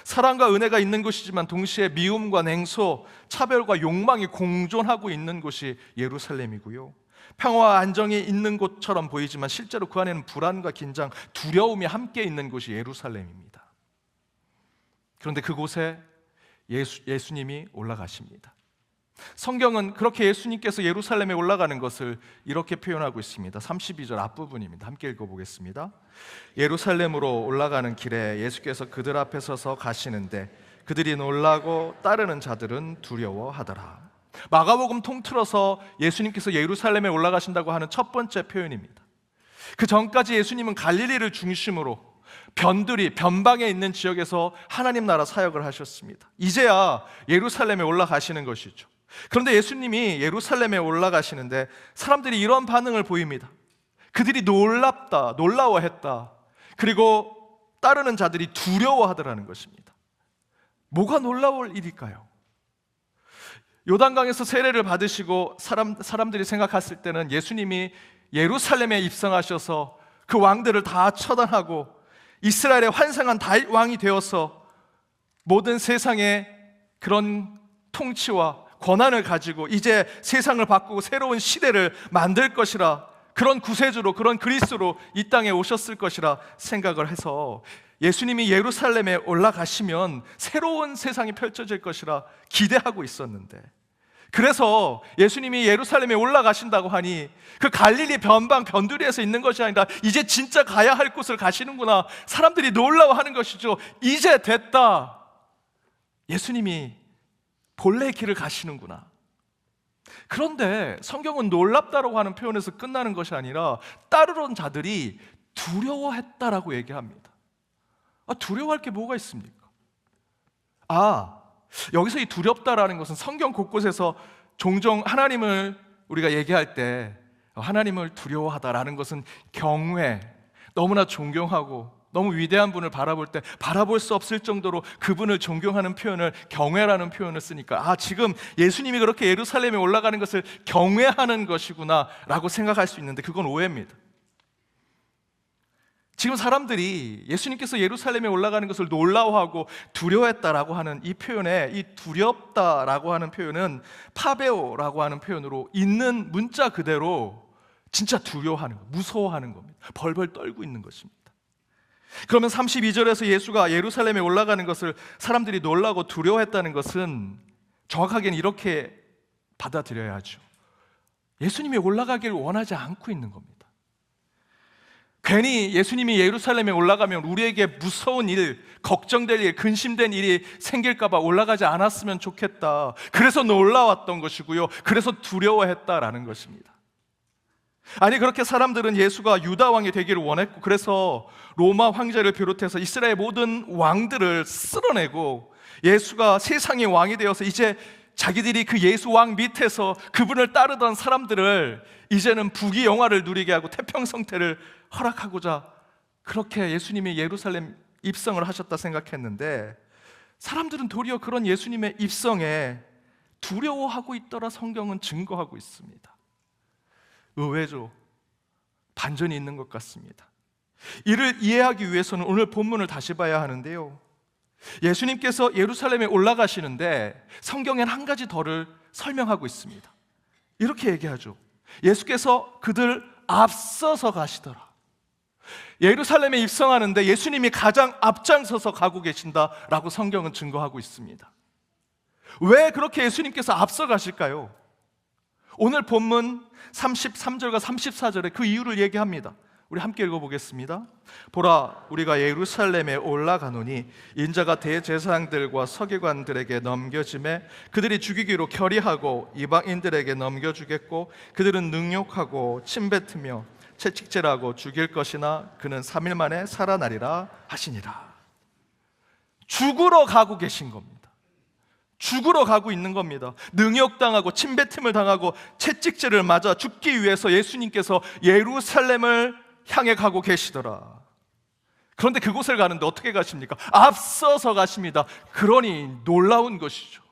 사랑과 은혜가 있는 곳이지만 동시에 미움과 냉소, 차별과 욕망이 공존하고 있는 곳이 예루살렘이고요, 평화와 안정이 있는 곳처럼 보이지만 실제로 그 안에는 불안과 긴장, 두려움이 함께 있는 곳이 예루살렘입니다. 그런데 그곳에 예수님이 올라가십니다. 성경은 그렇게 예수님께서 예루살렘에 올라가는 것을 이렇게 표현하고 있습니다. 32절 앞부분입니다. 함께 읽어보겠습니다. 예루살렘으로 올라가는 길에 예수께서 그들 앞에 서서 가시는데 그들이 놀라고 따르는 자들은 두려워하더라. 마가복음 통틀어서 예수님께서 예루살렘에 올라가신다고 하는 첫 번째 표현입니다. 그 전까지 예수님은 갈릴리를 중심으로 변방에 있는 지역에서 하나님 나라 사역을 하셨습니다. 이제야 예루살렘에 올라가시는 것이죠. 그런데 예수님이 예루살렘에 올라가시는데 사람들이 이런 반응을 보입니다. 그들이 놀랍다, 놀라워했다. 그리고 따르는 자들이 두려워하더라는 것입니다. 뭐가 놀라울 일일까요? 요단강에서 세례를 받으시고 사람들이 생각했을 때는 예수님이 예루살렘에 입성하셔서 그 왕들을 다 처단하고 이스라엘의 환상한 다윗 왕이 되어서 모든 세상의 그런 통치와 권한을 가지고 이제 세상을 바꾸고 새로운 시대를 만들 것이라, 그런 구세주로, 그런 그리스도로 이 땅에 오셨을 것이라 생각을 해서 예수님이 예루살렘에 올라가시면 새로운 세상이 펼쳐질 것이라 기대하고 있었는데, 그래서 예수님이 예루살렘에 올라가신다고 하니 그 갈릴리 변두리에서 있는 것이 아니라 이제 진짜 가야 할 곳을 가시는구나, 사람들이 놀라워하는 것이죠. 이제 됐다, 예수님이 본래의 길을 가시는구나. 그런데 성경은 놀랍다라고 하는 표현에서 끝나는 것이 아니라 따르던 자들이 두려워했다라고 얘기합니다. 두려워할 게 뭐가 있습니까? 여기서 이 두렵다라는 것은 성경 곳곳에서 종종 하나님을 우리가 얘기할 때 하나님을 두려워하다라는 것은 경외, 너무나 존경하고 너무 위대한 분을 바라볼 때 바라볼 수 없을 정도로 그분을 존경하는 표현을 경외라는 표현을 쓰니까 지금 예수님이 그렇게 예루살렘에 올라가는 것을 경외하는 것이구나 라고 생각할 수 있는데 그건 오해입니다. 지금 사람들이 예수님께서 예루살렘에 올라가는 것을 놀라워하고 두려워했다라고 하는 이 표현에, 이 두렵다라고 하는 표현은 파베오라고 하는 표현으로 있는 문자 그대로 진짜 두려워하는 것, 무서워하는 겁니다. 벌벌 떨고 있는 것입니다. 그러면 32절에서 예수가 예루살렘에 올라가는 것을 사람들이 놀라고 두려워했다는 것은 정확하게는 이렇게 받아들여야죠. 예수님이 올라가기를 원하지 않고 있는 겁니다. 괜히 예수님이 예루살렘에 올라가면 우리에게 무서운 일, 걱정될 일, 근심된 일이 생길까 봐 올라가지 않았으면 좋겠다. 그래서 놀라웠던 것이고요. 그래서 두려워했다라는 것입니다. 아니, 그렇게 사람들은 예수가 유다 왕이 되기를 원했고, 그래서 로마 황제를 비롯해서 이스라엘 모든 왕들을 쓸어내고 예수가 세상의 왕이 되어서 이제 자기들이 그 예수 왕 밑에서 그분을 따르던 사람들을 이제는 부귀영화를 누리게 하고 태평성태를 허락하고자 그렇게 예수님이 예루살렘 입성을 하셨다 생각했는데, 사람들은 도리어 그런 예수님의 입성에 두려워하고 있더라 성경은 증거하고 있습니다. 의외죠. 반전이 있는 것 같습니다. 이를 이해하기 위해서는 오늘 본문을 다시 봐야 하는데요, 예수님께서 예루살렘에 올라가시는데 성경엔 한 가지 더를 설명하고 있습니다. 이렇게 얘기하죠. 예수께서 그들 앞서서 가시더라. 예루살렘에 입성하는데 예수님이 가장 앞장서서 가고 계신다라고 성경은 증거하고 있습니다. 왜 그렇게 예수님께서 앞서 가실까요? 오늘 본문 33절과 34절에 그 이유를 얘기합니다. 우리 함께 읽어보겠습니다. 보라, 우리가 예루살렘에 올라가노니 인자가 대제사장들과 서기관들에게 넘겨짐에 그들이 죽이기로 결의하고 이방인들에게 넘겨주겠고 그들은 능욕하고 침뱉으며 채찍질하고 죽일 것이나 그는 3일 만에 살아나리라 하시니라. 죽으러 가고 계신 겁니다. 죽으러 가고 있는 겁니다. 능욕당하고 침뱉음을 당하고 채찍질을 맞아 죽기 위해서 예수님께서 예루살렘을 향해 가고 계시더라. 그런데 그곳을 가는데 어떻게 가십니까? 앞서서 가십니다. 그러니 놀라운 것이죠.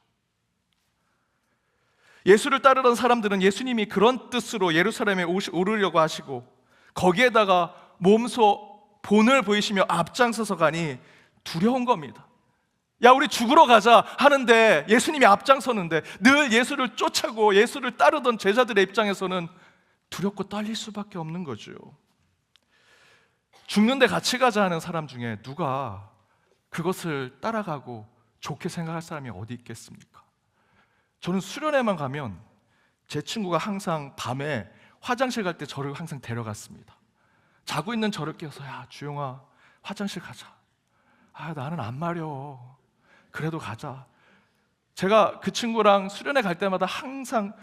예수를 따르던 사람들은 예수님이 그런 뜻으로 예루살렘에 오르려고 하시고 거기에다가 몸소 본을 보이시며 앞장서서 가니 두려운 겁니다. 야, 우리 죽으러 가자 하는데 예수님이 앞장서는데 늘 예수를 쫓아고 예수를 따르던 제자들의 입장에서는 두렵고 떨릴 수밖에 없는 거죠. 죽는데 같이 가자 하는 사람 중에 누가 그것을 따라가고 좋게 생각할 사람이 어디 있겠습니까? 저는 수련회만 가면 제 친구가 항상 밤에 화장실 갈 때 저를 항상 데려갔습니다. 자고 있는 저를 깨워서 야, 주영아, 화장실 가자. 나는 안 마려. 그래도 가자. 제가 그 친구랑 수련회 갈 때마다 항상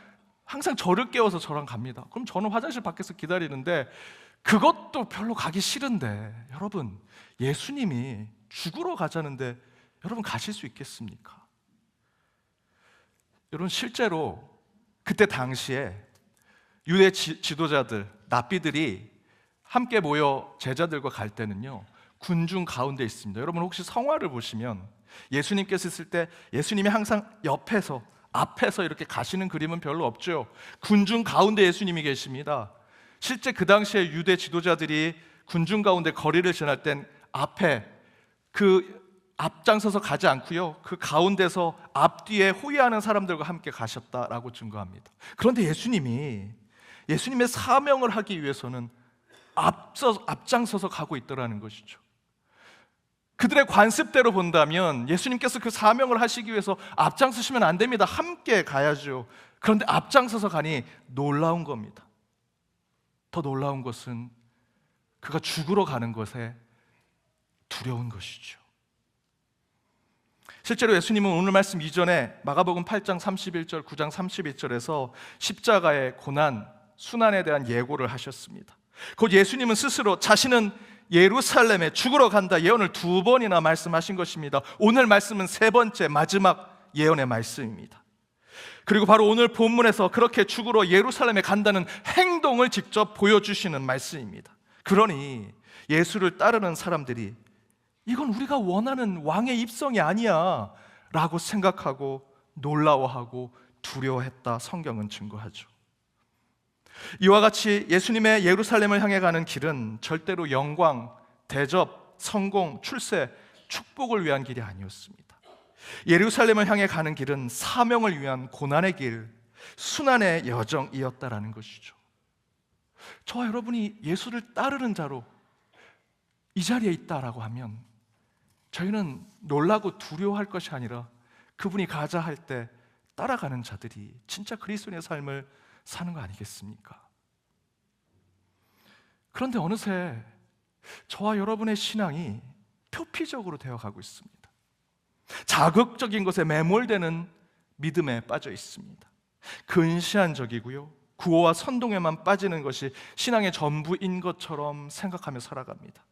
저를 깨워서 저랑 갑니다. 그럼 저는 화장실 밖에서 기다리는데 그것도 별로 가기 싫은데, 여러분, 예수님이 죽으러 가자는데 여러분 가실 수 있겠습니까? 여러분, 실제로 그때 당시에 유대 지도자들, 납비들이 함께 모여 제자들과 갈 때는요, 군중 가운데 있습니다. 여러분, 혹시 성화를 보시면 예수님께서 있을 때 예수님이 항상 옆에서, 앞에서 이렇게 가시는 그림은 별로 없죠. 군중 가운데 예수님이 계십니다. 실제 그 당시에 유대 지도자들이 군중 가운데 거리를 지날 땐 앞에 앞장서서 가지 않고요, 그 가운데서 앞뒤에 호위하는 사람들과 함께 가셨다라고 증거합니다. 그런데 예수님의 사명을 하기 위해서는 앞장서서 가고 있더라는 것이죠. 그들의 관습대로 본다면 예수님께서 그 사명을 하시기 위해서 앞장서시면 안 됩니다. 함께 가야죠. 그런데 앞장서서 가니 놀라운 겁니다. 더 놀라운 것은 그가 죽으러 가는 것에 두려운 것이죠. 실제로 예수님은 오늘 말씀 이전에 마가복음 8장 31절, 9장 31절에서 십자가의 고난, 순환에 대한 예고를 하셨습니다. 곧 예수님은 스스로 자신은 예루살렘에 죽으러 간다 예언을 2번이나 말씀하신 것입니다. 오늘 말씀은 3번째 마지막 예언의 말씀입니다. 그리고 바로 오늘 본문에서 그렇게 죽으러 예루살렘에 간다는 행동을 직접 보여주시는 말씀입니다. 그러니 예수를 따르는 사람들이 이건 우리가 원하는 왕의 입성이 아니야 라고 생각하고 놀라워하고 두려워했다 성경은 증거하죠. 이와 같이 예수님의 예루살렘을 향해 가는 길은 절대로 영광, 대접, 성공, 출세, 축복을 위한 길이 아니었습니다. 예루살렘을 향해 가는 길은 사명을 위한 고난의 길, 순환의 여정이었다라는 것이죠. 저와 여러분이 예수를 따르는 자로 이 자리에 있다라고 하면 저희는 놀라고 두려워할 것이 아니라 그분이 가자 할 때 따라가는 자들이 진짜 그리스도인의 삶을 사는 거 아니겠습니까? 그런데 어느새 저와 여러분의 신앙이 표피적으로 되어가고 있습니다. 자극적인 것에 매몰되는 믿음에 빠져 있습니다. 근시안적이고요, 구호와 선동에만 빠지는 것이 신앙의 전부인 것처럼 생각하며 살아갑니다.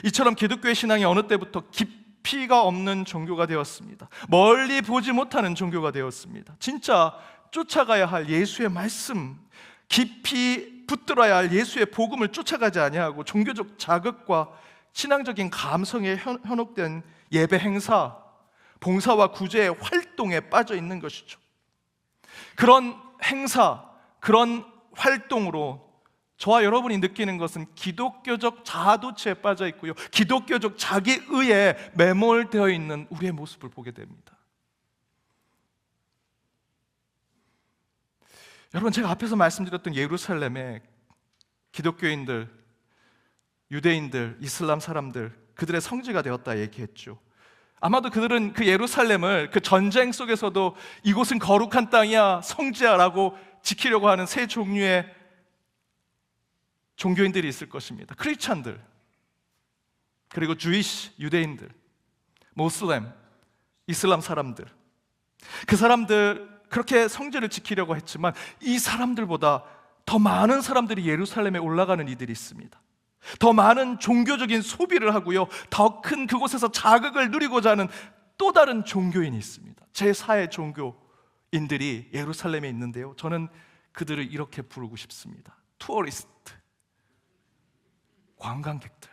이처럼 기독교의 신앙이 어느 때부터 깊이가 없는 종교가 되었습니다. 멀리 보지 못하는 종교가 되었습니다. 진짜 쫓아가야 할 예수의 말씀, 깊이 붙들어야 할 예수의 복음을 쫓아가지 아니하고 종교적 자극과 신앙적인 감성에 현혹된 예배 행사, 봉사와 구제의 활동에 빠져 있는 것이죠. 그런 행사, 그런 활동으로 저와 여러분이 느끼는 것은 기독교적 자아도취에 빠져 있고요, 기독교적 자기의에 매몰되어 있는 우리의 모습을 보게 됩니다. 여러분, 제가 앞에서 말씀드렸던 예루살렘의 기독교인들, 유대인들, 이슬람 사람들, 그들의 성지가 되었다 얘기했죠. 아마도 그들은 그 예루살렘을 그 전쟁 속에서도 이곳은 거룩한 땅이야, 성지야 라고 지키려고 하는 세 종류의 종교인들이 있을 것입니다. 크리스찬들, 그리고 주이시, 유대인들, 모슬렘, 이슬람 사람들. 그 사람들 그렇게 성지를 지키려고 했지만 이 사람들보다 더 많은 사람들이 예루살렘에 올라가는 이들이 있습니다. 더 많은 종교적인 소비를 하고요, 더 큰 그곳에서 자극을 누리고자 하는 또 다른 종교인이 있습니다. 제4의 종교인들이 예루살렘에 있는데요, 저는 그들을 이렇게 부르고 싶습니다. 투어리스트, 관광객들.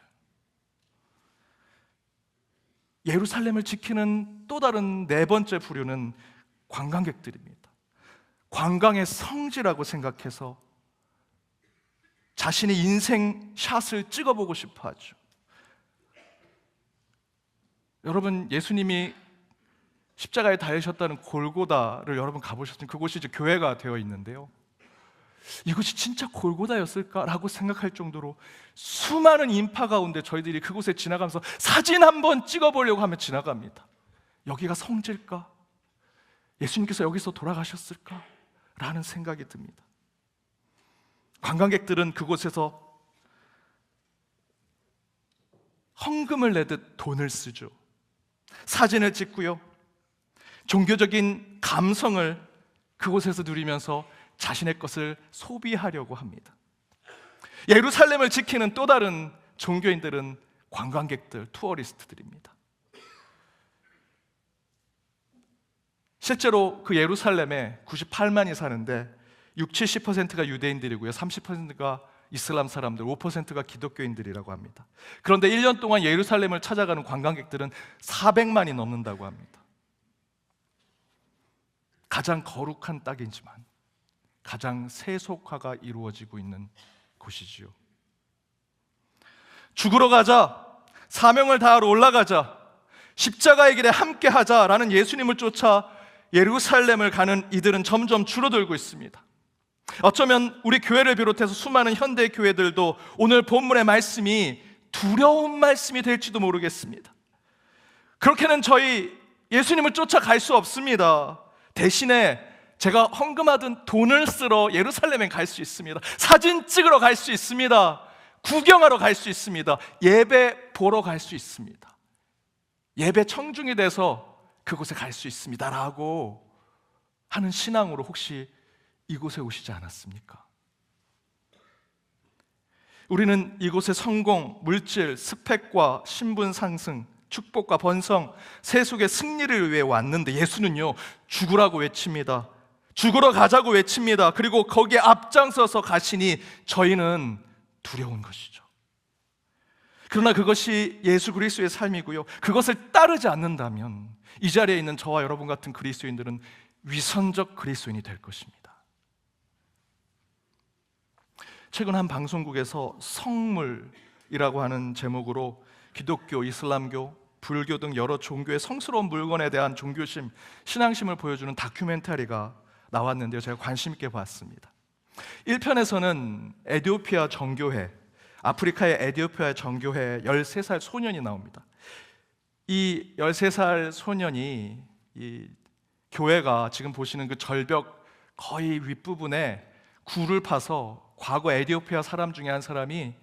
예루살렘을 지키는 또 다른 네 번째 부류는 관광객들입니다. 관광의 성지라고 생각해서 자신의 인생 샷을 찍어보고 싶어 하죠. 여러분, 예수님이 십자가에 달리셨다는 골고다를 여러분 가보셨으면 그곳이 이제 교회가 되어 있는데요, 이곳이 진짜 골고다였을까라고 생각할 정도로 수많은 인파 가운데 저희들이 그곳에 지나가면서 사진 한번 찍어보려고 하면 지나갑니다. 여기가 성지일까? 예수님께서 여기서 돌아가셨을까? 라는 생각이 듭니다. 관광객들은 그곳에서 헌금을 내듯 돈을 쓰죠. 사진을 찍고요, 종교적인 감성을 그곳에서 누리면서 자신의 것을 소비하려고 합니다. 예루살렘을 지키는 또 다른 종교인들은 관광객들, 투어리스트들입니다. 실제로 그 예루살렘에 98만이 사는데 60-70%가 유대인들이고요, 30%가 이슬람 사람들, 5%가 기독교인들이라고 합니다. 그런데 1년 동안 예루살렘을 찾아가는 관광객들은 400만이 넘는다고 합니다. 가장 거룩한 땅이지만 가장 세속화가 이루어지고 있는 곳이지요. 죽으러 가자, 사명을 다하러 올라가자, 십자가의 길에 함께 하자라는 예수님을 쫓아 예루살렘을 가는 이들은 점점 줄어들고 있습니다. 어쩌면 우리 교회를 비롯해서 수많은 현대 교회들도 오늘 본문의 말씀이 두려운 말씀이 될지도 모르겠습니다. 그렇게는 저희 예수님을 쫓아갈 수 없습니다. 대신에 제가 헌금하던 돈을 쓰러 예루살렘에 갈 수 있습니다. 사진 찍으러 갈 수 있습니다. 구경하러 갈 수 있습니다. 예배 보러 갈 수 있습니다. 예배 청중이 돼서 그곳에 갈 수 있습니다 라고 하는 신앙으로 혹시 이곳에 오시지 않았습니까? 우리는 이곳의 성공, 물질, 스펙과 신분 상승, 축복과 번성, 세속의 승리를 위해 왔는데 예수는요, 죽으라고 외칩니다. 죽으러 가자고 외칩니다. 그리고 거기에 앞장서서 가시니 저희는 두려운 것이죠. 그러나 그것이 예수 그리스도의 삶이고요, 그것을 따르지 않는다면 이 자리에 있는 저와 여러분 같은 그리스도인들은 위선적 그리스도인이 될 것입니다. 최근 한 방송국에서 성물이라고 하는 제목으로 기독교, 이슬람교, 불교 등 여러 종교의 성스러운 물건에 대한 종교심, 신앙심을 보여주는 다큐멘터리가 나왔는데요, 제가 관심 있게 봤습니다. 1편에서는 에티오피아 정교회, 아프리카의 에티오피아 정교회 13살 소년이 나옵니다. 이 13살 소년이 이 교회가 지금 보시는 그 절벽 거의 윗부분에 굴을 파서 과거 에티오피아 사람 중에 한 사람이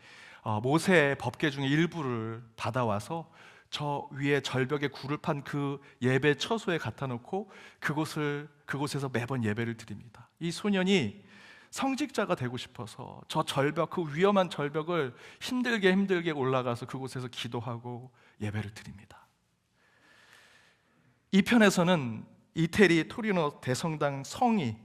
모세의 법궤 중에 일부를 받아와서 저 위에 절벽에 굴을 판 그 예배 처소에 갖다 놓고 그곳에서 매번 예배를 드립니다. 이 소년이 성직자가 되고 싶어서 저 절벽, 그 위험한 절벽을 힘들게 올라가서 그곳에서 기도하고 예배를 드립니다. 이 편에서는 이태리 토리노 대성당 성이,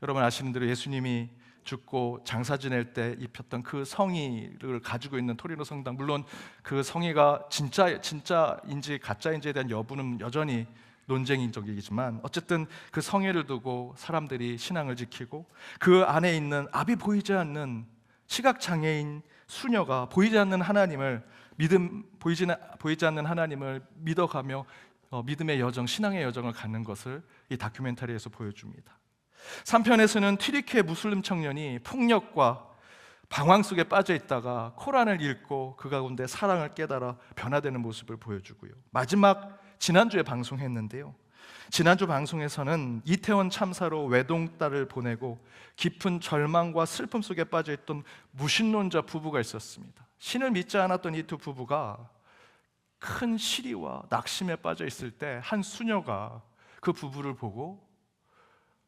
여러분 아시는 대로 예수님이 죽고 장사 지낼 때 입혔던 그 성의를 가지고 있는 토리노 성당, 물론 그 성의가 진짜인지 가짜인지에 대한 여부는 여전히 논쟁적이지만 어쨌든 그 성의를 두고 사람들이 신앙을 지키고, 그 안에 있는 앞이 보이지 않는 시각장애인 수녀가 보이지 않는 하나님을 보이지 않는 하나님을 믿어가며 믿음의 여정, 신앙의 여정을 갖는 것을 이 다큐멘터리에서 보여줍니다. 3편에서는 튀르키예 무슬림 청년이 폭력과 방황 속에 빠져 있다가 코란을 읽고 그 가운데 사랑을 깨달아 변화되는 모습을 보여주고요. 마지막 지난주에 방송했는데요, 지난주 방송에서는 이태원 참사로 외동딸을 보내고 깊은 절망과 슬픔 속에 빠져있던 무신론자 부부가 있었습니다. 신을 믿지 않았던 이 두 부부가 큰 시리와 낙심에 빠져 있을 때 한 수녀가 그 부부를 보고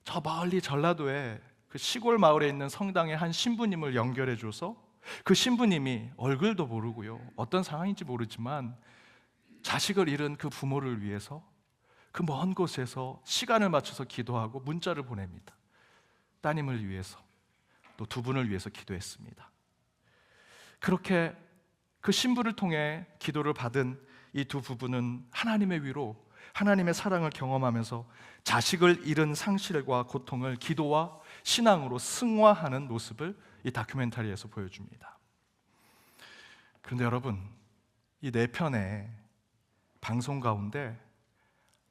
저 멀리 전라도에 그 시골 마을에 있는 성당의 한 신부님을 연결해줘서 그 신부님이 얼굴도 모르고요, 어떤 상황인지 모르지만 자식을 잃은 그 부모를 위해서 그 먼 곳에서 시간을 맞춰서 기도하고 문자를 보냅니다. 따님을 위해서, 또 두 분을 위해서 기도했습니다. 그렇게 그 신부를 통해 기도를 받은 이 두 부부는 하나님의 위로, 하나님의 사랑을 경험하면서 자식을 잃은 상실과 고통을 기도와 신앙으로 승화하는 모습을 이 다큐멘터리에서 보여줍니다. 그런데 여러분, 이 4편의 방송 가운데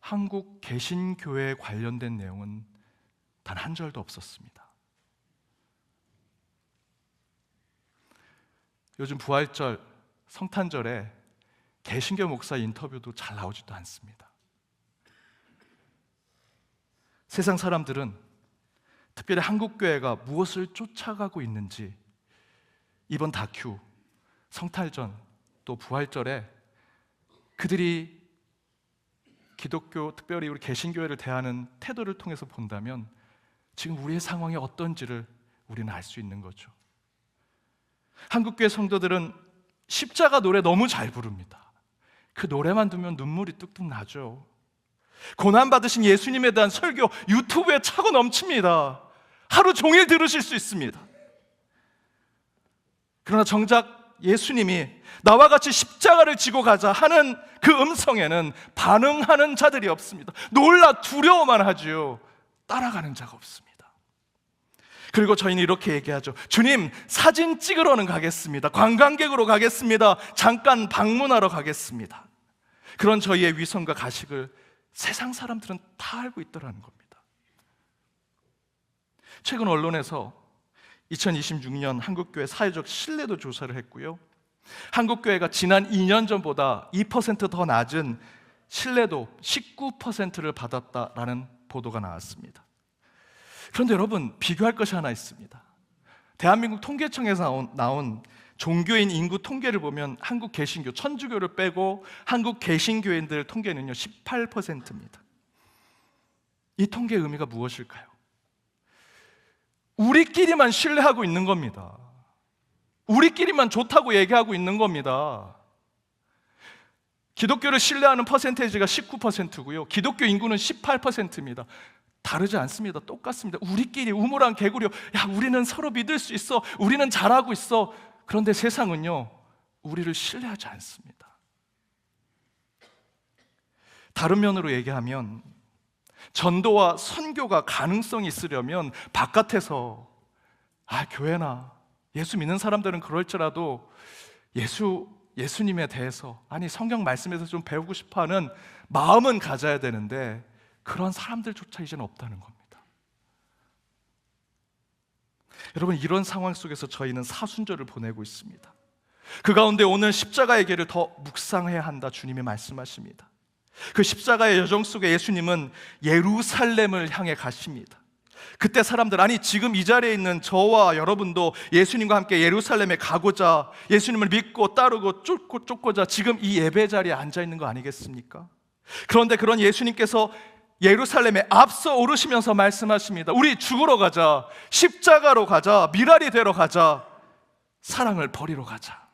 한국 개신교회에 관련된 내용은 단 한 절도 없었습니다. 요즘 부활절, 성탄절에 개신교 목사 인터뷰도 잘 나오지도 않습니다. 세상 사람들은 특별히 한국교회가 무엇을 쫓아가고 있는지 이번 다큐, 성탄절 또 부활절에 그들이 기독교, 특별히 우리 개신교회를 대하는 태도를 통해서 본다면 지금 우리의 상황이 어떤지를 우리는 알 수 있는 거죠. 한국교회 성도들은 십자가 노래 너무 잘 부릅니다. 그 노래만 들으면 눈물이 뚝뚝 나죠. 고난받으신 예수님에 대한 설교 유튜브에 차고 넘칩니다. 하루 종일 들으실 수 있습니다. 그러나 정작 예수님이 나와 같이 십자가를 지고 가자 하는 그 음성에는 반응하는 자들이 없습니다. 놀라 두려워만 하지요. 따라가는 자가 없습니다. 그리고 저희는 이렇게 얘기하죠. 주님, 사진 찍으러는 가겠습니다. 관광객으로 가겠습니다. 잠깐 방문하러 가겠습니다. 그런 저희의 위선과 가식을 세상 사람들은 다 알고 있더라는 겁니다. 최근 언론에서 2026년 한국교회 사회적 신뢰도 조사를 했고요, 한국교회가 지난 2년 전보다 2% 더 낮은 신뢰도 19%를 받았다라는 보도가 나왔습니다. 그런데 여러분, 비교할 것이 하나 있습니다. 대한민국 통계청에서 나온 종교인 인구 통계를 보면 한국 개신교, 천주교를 빼고 한국 개신교인들 통계는요 18%입니다. 이 통계의 의미가 무엇일까요? 우리끼리만 신뢰하고 있는 겁니다. 우리끼리만 좋다고 얘기하고 있는 겁니다. 기독교를 신뢰하는 퍼센테이지가 19%고요. 기독교 인구는 18%입니다. 다르지 않습니다. 똑같습니다. 우리끼리 우물안 개구리요. 야, 우리는 서로 믿을 수 있어. 우리는 잘하고 있어. 그런데 세상은요, 우리를 신뢰하지 않습니다. 다른 면으로 얘기하면 전도와 선교가 가능성이 있으려면 바깥에서 교회나 예수 믿는 사람들은 그럴지라도 예수님에 대해서, 아니 성경 말씀에서 좀 배우고 싶어하는 마음은 가져야 되는데 그런 사람들조차 이제는 없다는 겁니다. 여러분, 이런 상황 속에서 저희는 사순절을 보내고 있습니다. 그 가운데 오늘 십자가의 길을 더 묵상해야 한다, 주님이 말씀하십니다. 그 십자가의 여정 속에 예수님은 예루살렘을 향해 가십니다. 그때 사람들, 아니 지금 이 자리에 있는 저와 여러분도 예수님과 함께 예루살렘에 가고자, 예수님을 믿고 따르고 쫓고자 지금 이 예배 자리에 앉아 있는 거 아니겠습니까? 그런데 그런 예수님께서 예루살렘에 앞서 오르시면서 말씀하십니다. 우리 죽으러 가자, 십자가로 가자, 미랄이 되러 가자, 사랑을 버리러 가자.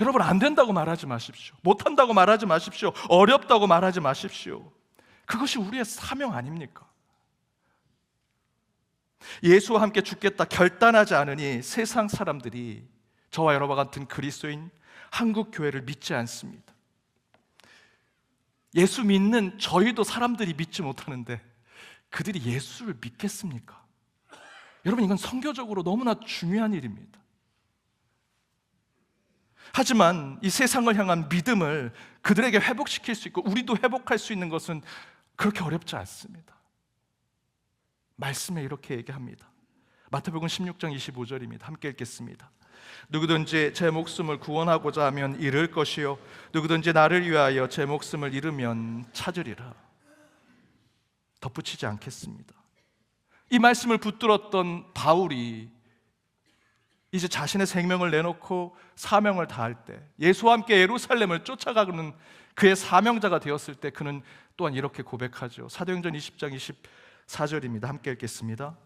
여러분, 안 된다고 말하지 마십시오. 못한다고 말하지 마십시오. 어렵다고 말하지 마십시오. 그것이 우리의 사명 아닙니까? 예수와 함께 죽겠다 결단하지 않으니 세상 사람들이 저와 여러분과 같은 그리스도인 한국 교회를 믿지 않습니다. 예수 믿는 저희도 사람들이 믿지 못하는데 그들이 예수를 믿겠습니까? 여러분, 이건 선교적으로 너무나 중요한 일입니다. 하지만 이 세상을 향한 믿음을 그들에게 회복시킬 수 있고 우리도 회복할 수 있는 것은 그렇게 어렵지 않습니다. 말씀에 이렇게 얘기합니다. 마태복음 16장 25절입니다. 함께 읽겠습니다. 누구든지 제 목숨을 구원하고자 하면 잃을 것이요 누구든지 나를 위하여 제 목숨을 잃으면 찾으리라. 덧붙이지 않겠습니다. 이 말씀을 붙들었던 바울이 이제 자신의 생명을 내놓고 사명을 다할 때, 예수와 함께 예루살렘을 쫓아가는 그의 사명자가 되었을 때 그는 또한 이렇게 고백하죠. 사도행전 20장 24절입니다. 함께 읽겠습니다.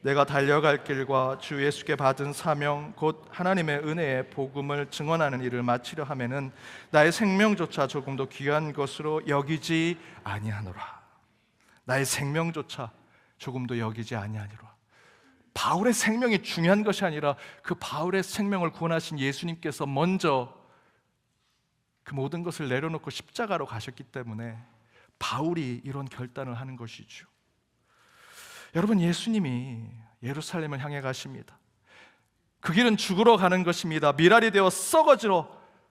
내가 달려갈 길과 주 예수께 받은 사명 곧 하나님의 은혜의 복음을 증언하는 일을 마치려 하면은 나의 생명조차 조금도 귀한 것으로 여기지 아니하노라. 나의 생명조차 조금도 여기지 아니하니라. 바울의 생명이 중요한 것이 아니라 그 바울의 생명을 구원하신 예수님께서 먼저 그 모든 것을 내려놓고 십자가로 가셨기 때문에 바울이 이런 결단을 하는 것이죠. 여러분, 예수님이 예루살렘을 향해 가십니다. 그 길은 죽으러 가는 것입니다. 미랄이 되어 썩어지러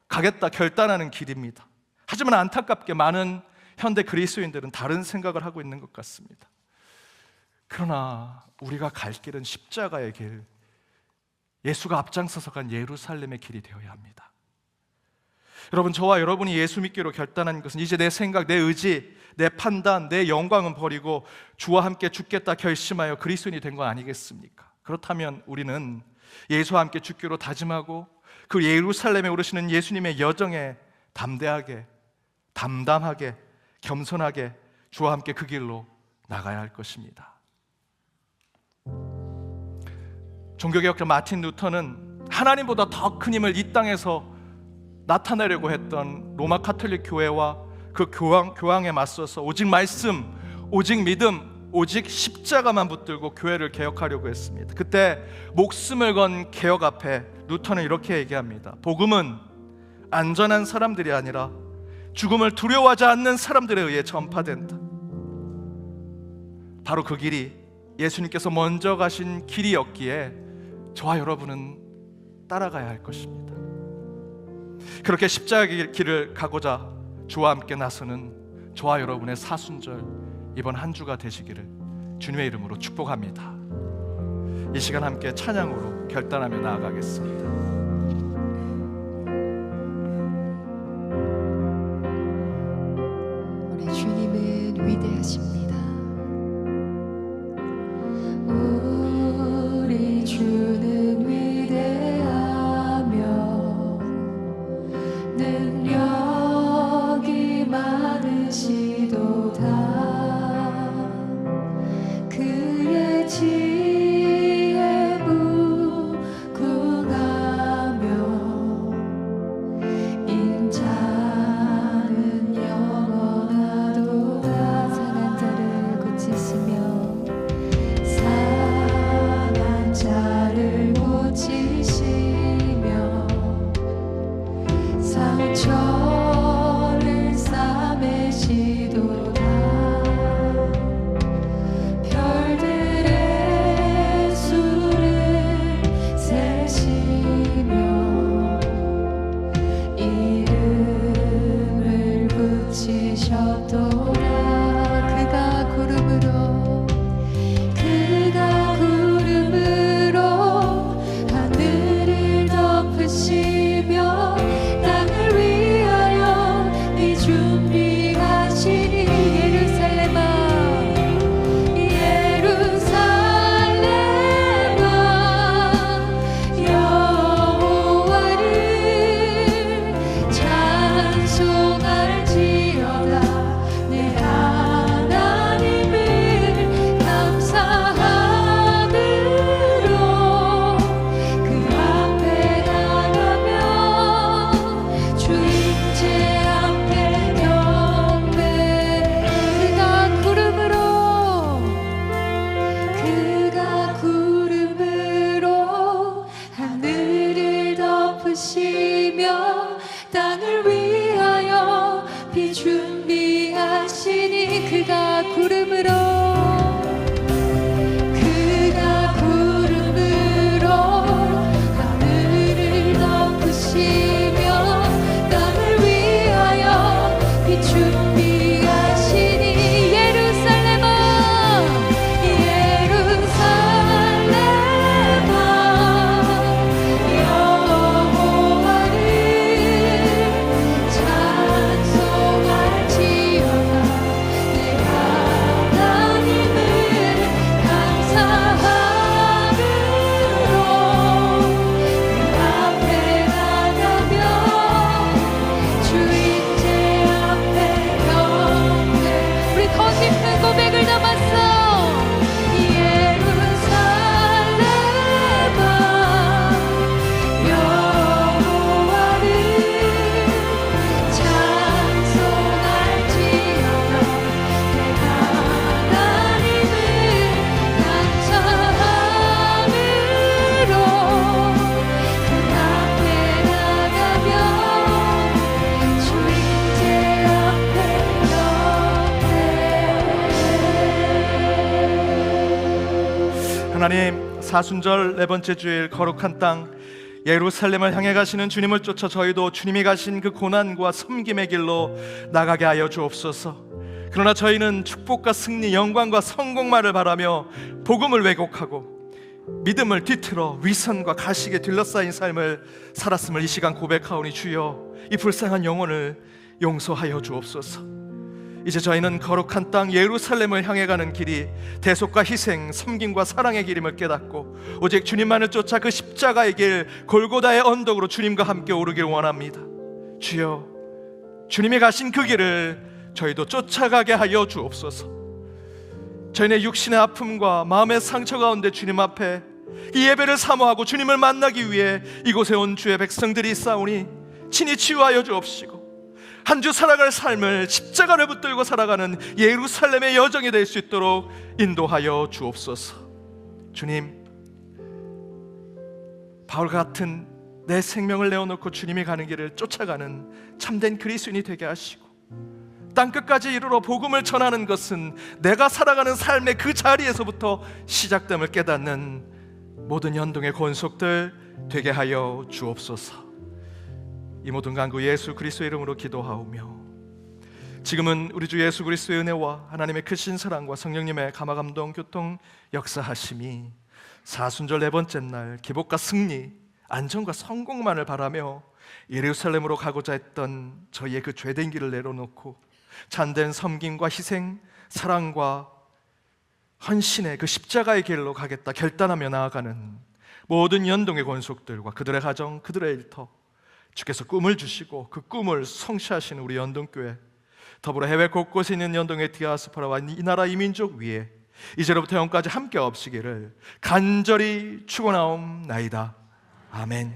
가겠다 결단하는 길입니다. 하지만 안타깝게 많은 현대 그리스도인들은 다른 생각을 하고 있는 것 같습니다. 그러나 우리가 갈 길은 십자가의 길, 예수가 앞장서서 간 예루살렘의 길이 되어야 합니다. 여러분, 저와 여러분이 예수 믿기로 결단한 것은 이제 내 생각, 내 의지, 내 판단, 내 영광은 버리고 주와 함께 죽겠다 결심하여 그리스도인이 된 거 아니겠습니까? 그렇다면 우리는 예수와 함께 죽기로 다짐하고 그 예루살렘에 오르시는 예수님의 여정에 담대하게, 담담하게, 겸손하게 주와 함께 그 길로 나가야 할 것입니다. 종교개혁자 마틴 루터는 하나님보다 더 큰 힘을 이 땅에서 나타내려고 했던 로마 카톨릭 교회와 그 교황에 맞서서 오직 말씀, 오직 믿음, 오직 십자가만 붙들고 교회를 개혁하려고 했습니다. 그때 목숨을 건 개혁 앞에 루터는 이렇게 얘기합니다. 복음은 안전한 사람들이 아니라 죽음을 두려워하지 않는 사람들에 의해 전파된다. 바로 그 길이 예수님께서 먼저 가신 길이었기에 저와 여러분은 따라가야 할 것입니다. 그렇게 십자가의 길을 가고자 주와 함께 나서는 저와 여러분의 사순절 이번 한 주가 되시기를 주님의 이름으로 축복합니다. 이 시간 함께 찬양으로 결단하며 나아가겠습니다. 우리 주님은 위대하십니다. 우리 주는 위대하며 능력이 많으시도다. 그의 지혜 무궁하며 인자 저를 싸매시도다. 별들의 수를 세시며 이름을 붙이셨도다. 그가 구름으로 하늘을 덮으시며 땅을 위하여 네 준비하시니. 예루살렘아 여호와를 찬송할지어다. 내 하나님을 감사함으로 그 앞에 나가며 주인제 앞에 경배. 그가 구름으로 하늘을 덮으시며 땅을 위하여 비 준비하시니. 그가 구름으로 하늘을 덮으시며 땅을 위하여 비 준비하시니. 예루살렘아 여호와를 찬송할지어다. 내 하나님을 감사함으로 그 앞에 나가며 주인제 앞에 경배. 우리 더 깊은 고백을 담았어. 예루살렘아 여호와를 찬송할지어다. 내 하나님을 감사함으로 그 앞에 나가며 주인제 앞에 경배. 하나님, 사순절 네 번째 주일 거룩한 땅 예루살렘을 향해 가시는 주님을 쫓아 저희도 주님이 가신 그 고난과 섬김의 길로 나가게 하여 주옵소서. 그러나 저희는 축복과 승리, 영광과 성공만을 바라며 복음을 왜곡하고 믿음을 뒤틀어 위선과 가식에 둘러싸인 삶을 살았음을 이 시간 고백하오니 주여, 이 불쌍한 영혼을 용서하여 주옵소서. 이제 저희는 거룩한 땅 예루살렘을 향해 가는 길이 대속과 희생, 섬김과 사랑의 길임을 깨닫고 오직 주님만을 쫓아 그 십자가의 길, 골고다의 언덕으로 주님과 함께 오르길 원합니다. 주여, 주님이 가신 그 길을 저희도 쫓아가게 하여 주옵소서. 저희의 육신의 아픔과 마음의 상처 가운데 주님 앞에 이 예배를 사모하고 주님을 만나기 위해 이곳에 온 주의 백성들이 있사오니 친히 치유하여 주옵시고 한 주 살아갈 삶을 십자가를 붙들고 살아가는 예루살렘의 여정이 될 수 있도록 인도하여 주옵소서. 주님, 바울 같은 내 생명을 내어놓고 주님이 가는 길을 쫓아가는 참된 그리스도인이 되게 하시고 땅끝까지 이르러 복음을 전하는 것은 내가 살아가는 삶의 그 자리에서부터 시작됨을 깨닫는 모든 연동의 권속들 되게 하여 주옵소서. 이 모든 간구 예수 그리스도의 이름으로 기도하오며, 지금은 우리 주 예수 그리스도의 은혜와 하나님의 크신 사랑과 성령님의 감화감동 교통 역사하심이 사순절 네 번째 날 기복과 승리, 안전과 성공만을 바라며 예루살렘으로 가고자 했던 저희의 그 죄된 길을 내려놓고 참된 섬김과 희생, 사랑과 헌신의 그 십자가의 길로 가겠다 결단하며 나아가는 모든 연동의 권속들과 그들의 가정, 그들의 일터, 주께서 꿈을 주시고 그 꿈을 성취하시는 우리 연동교회, 더불어 해외 곳곳에 있는 연동의 디아스포라와 이 나라 이 민족 위에 이제로부터 영까지 함께 없으기를 간절히 축원하옵나이다. 아멘.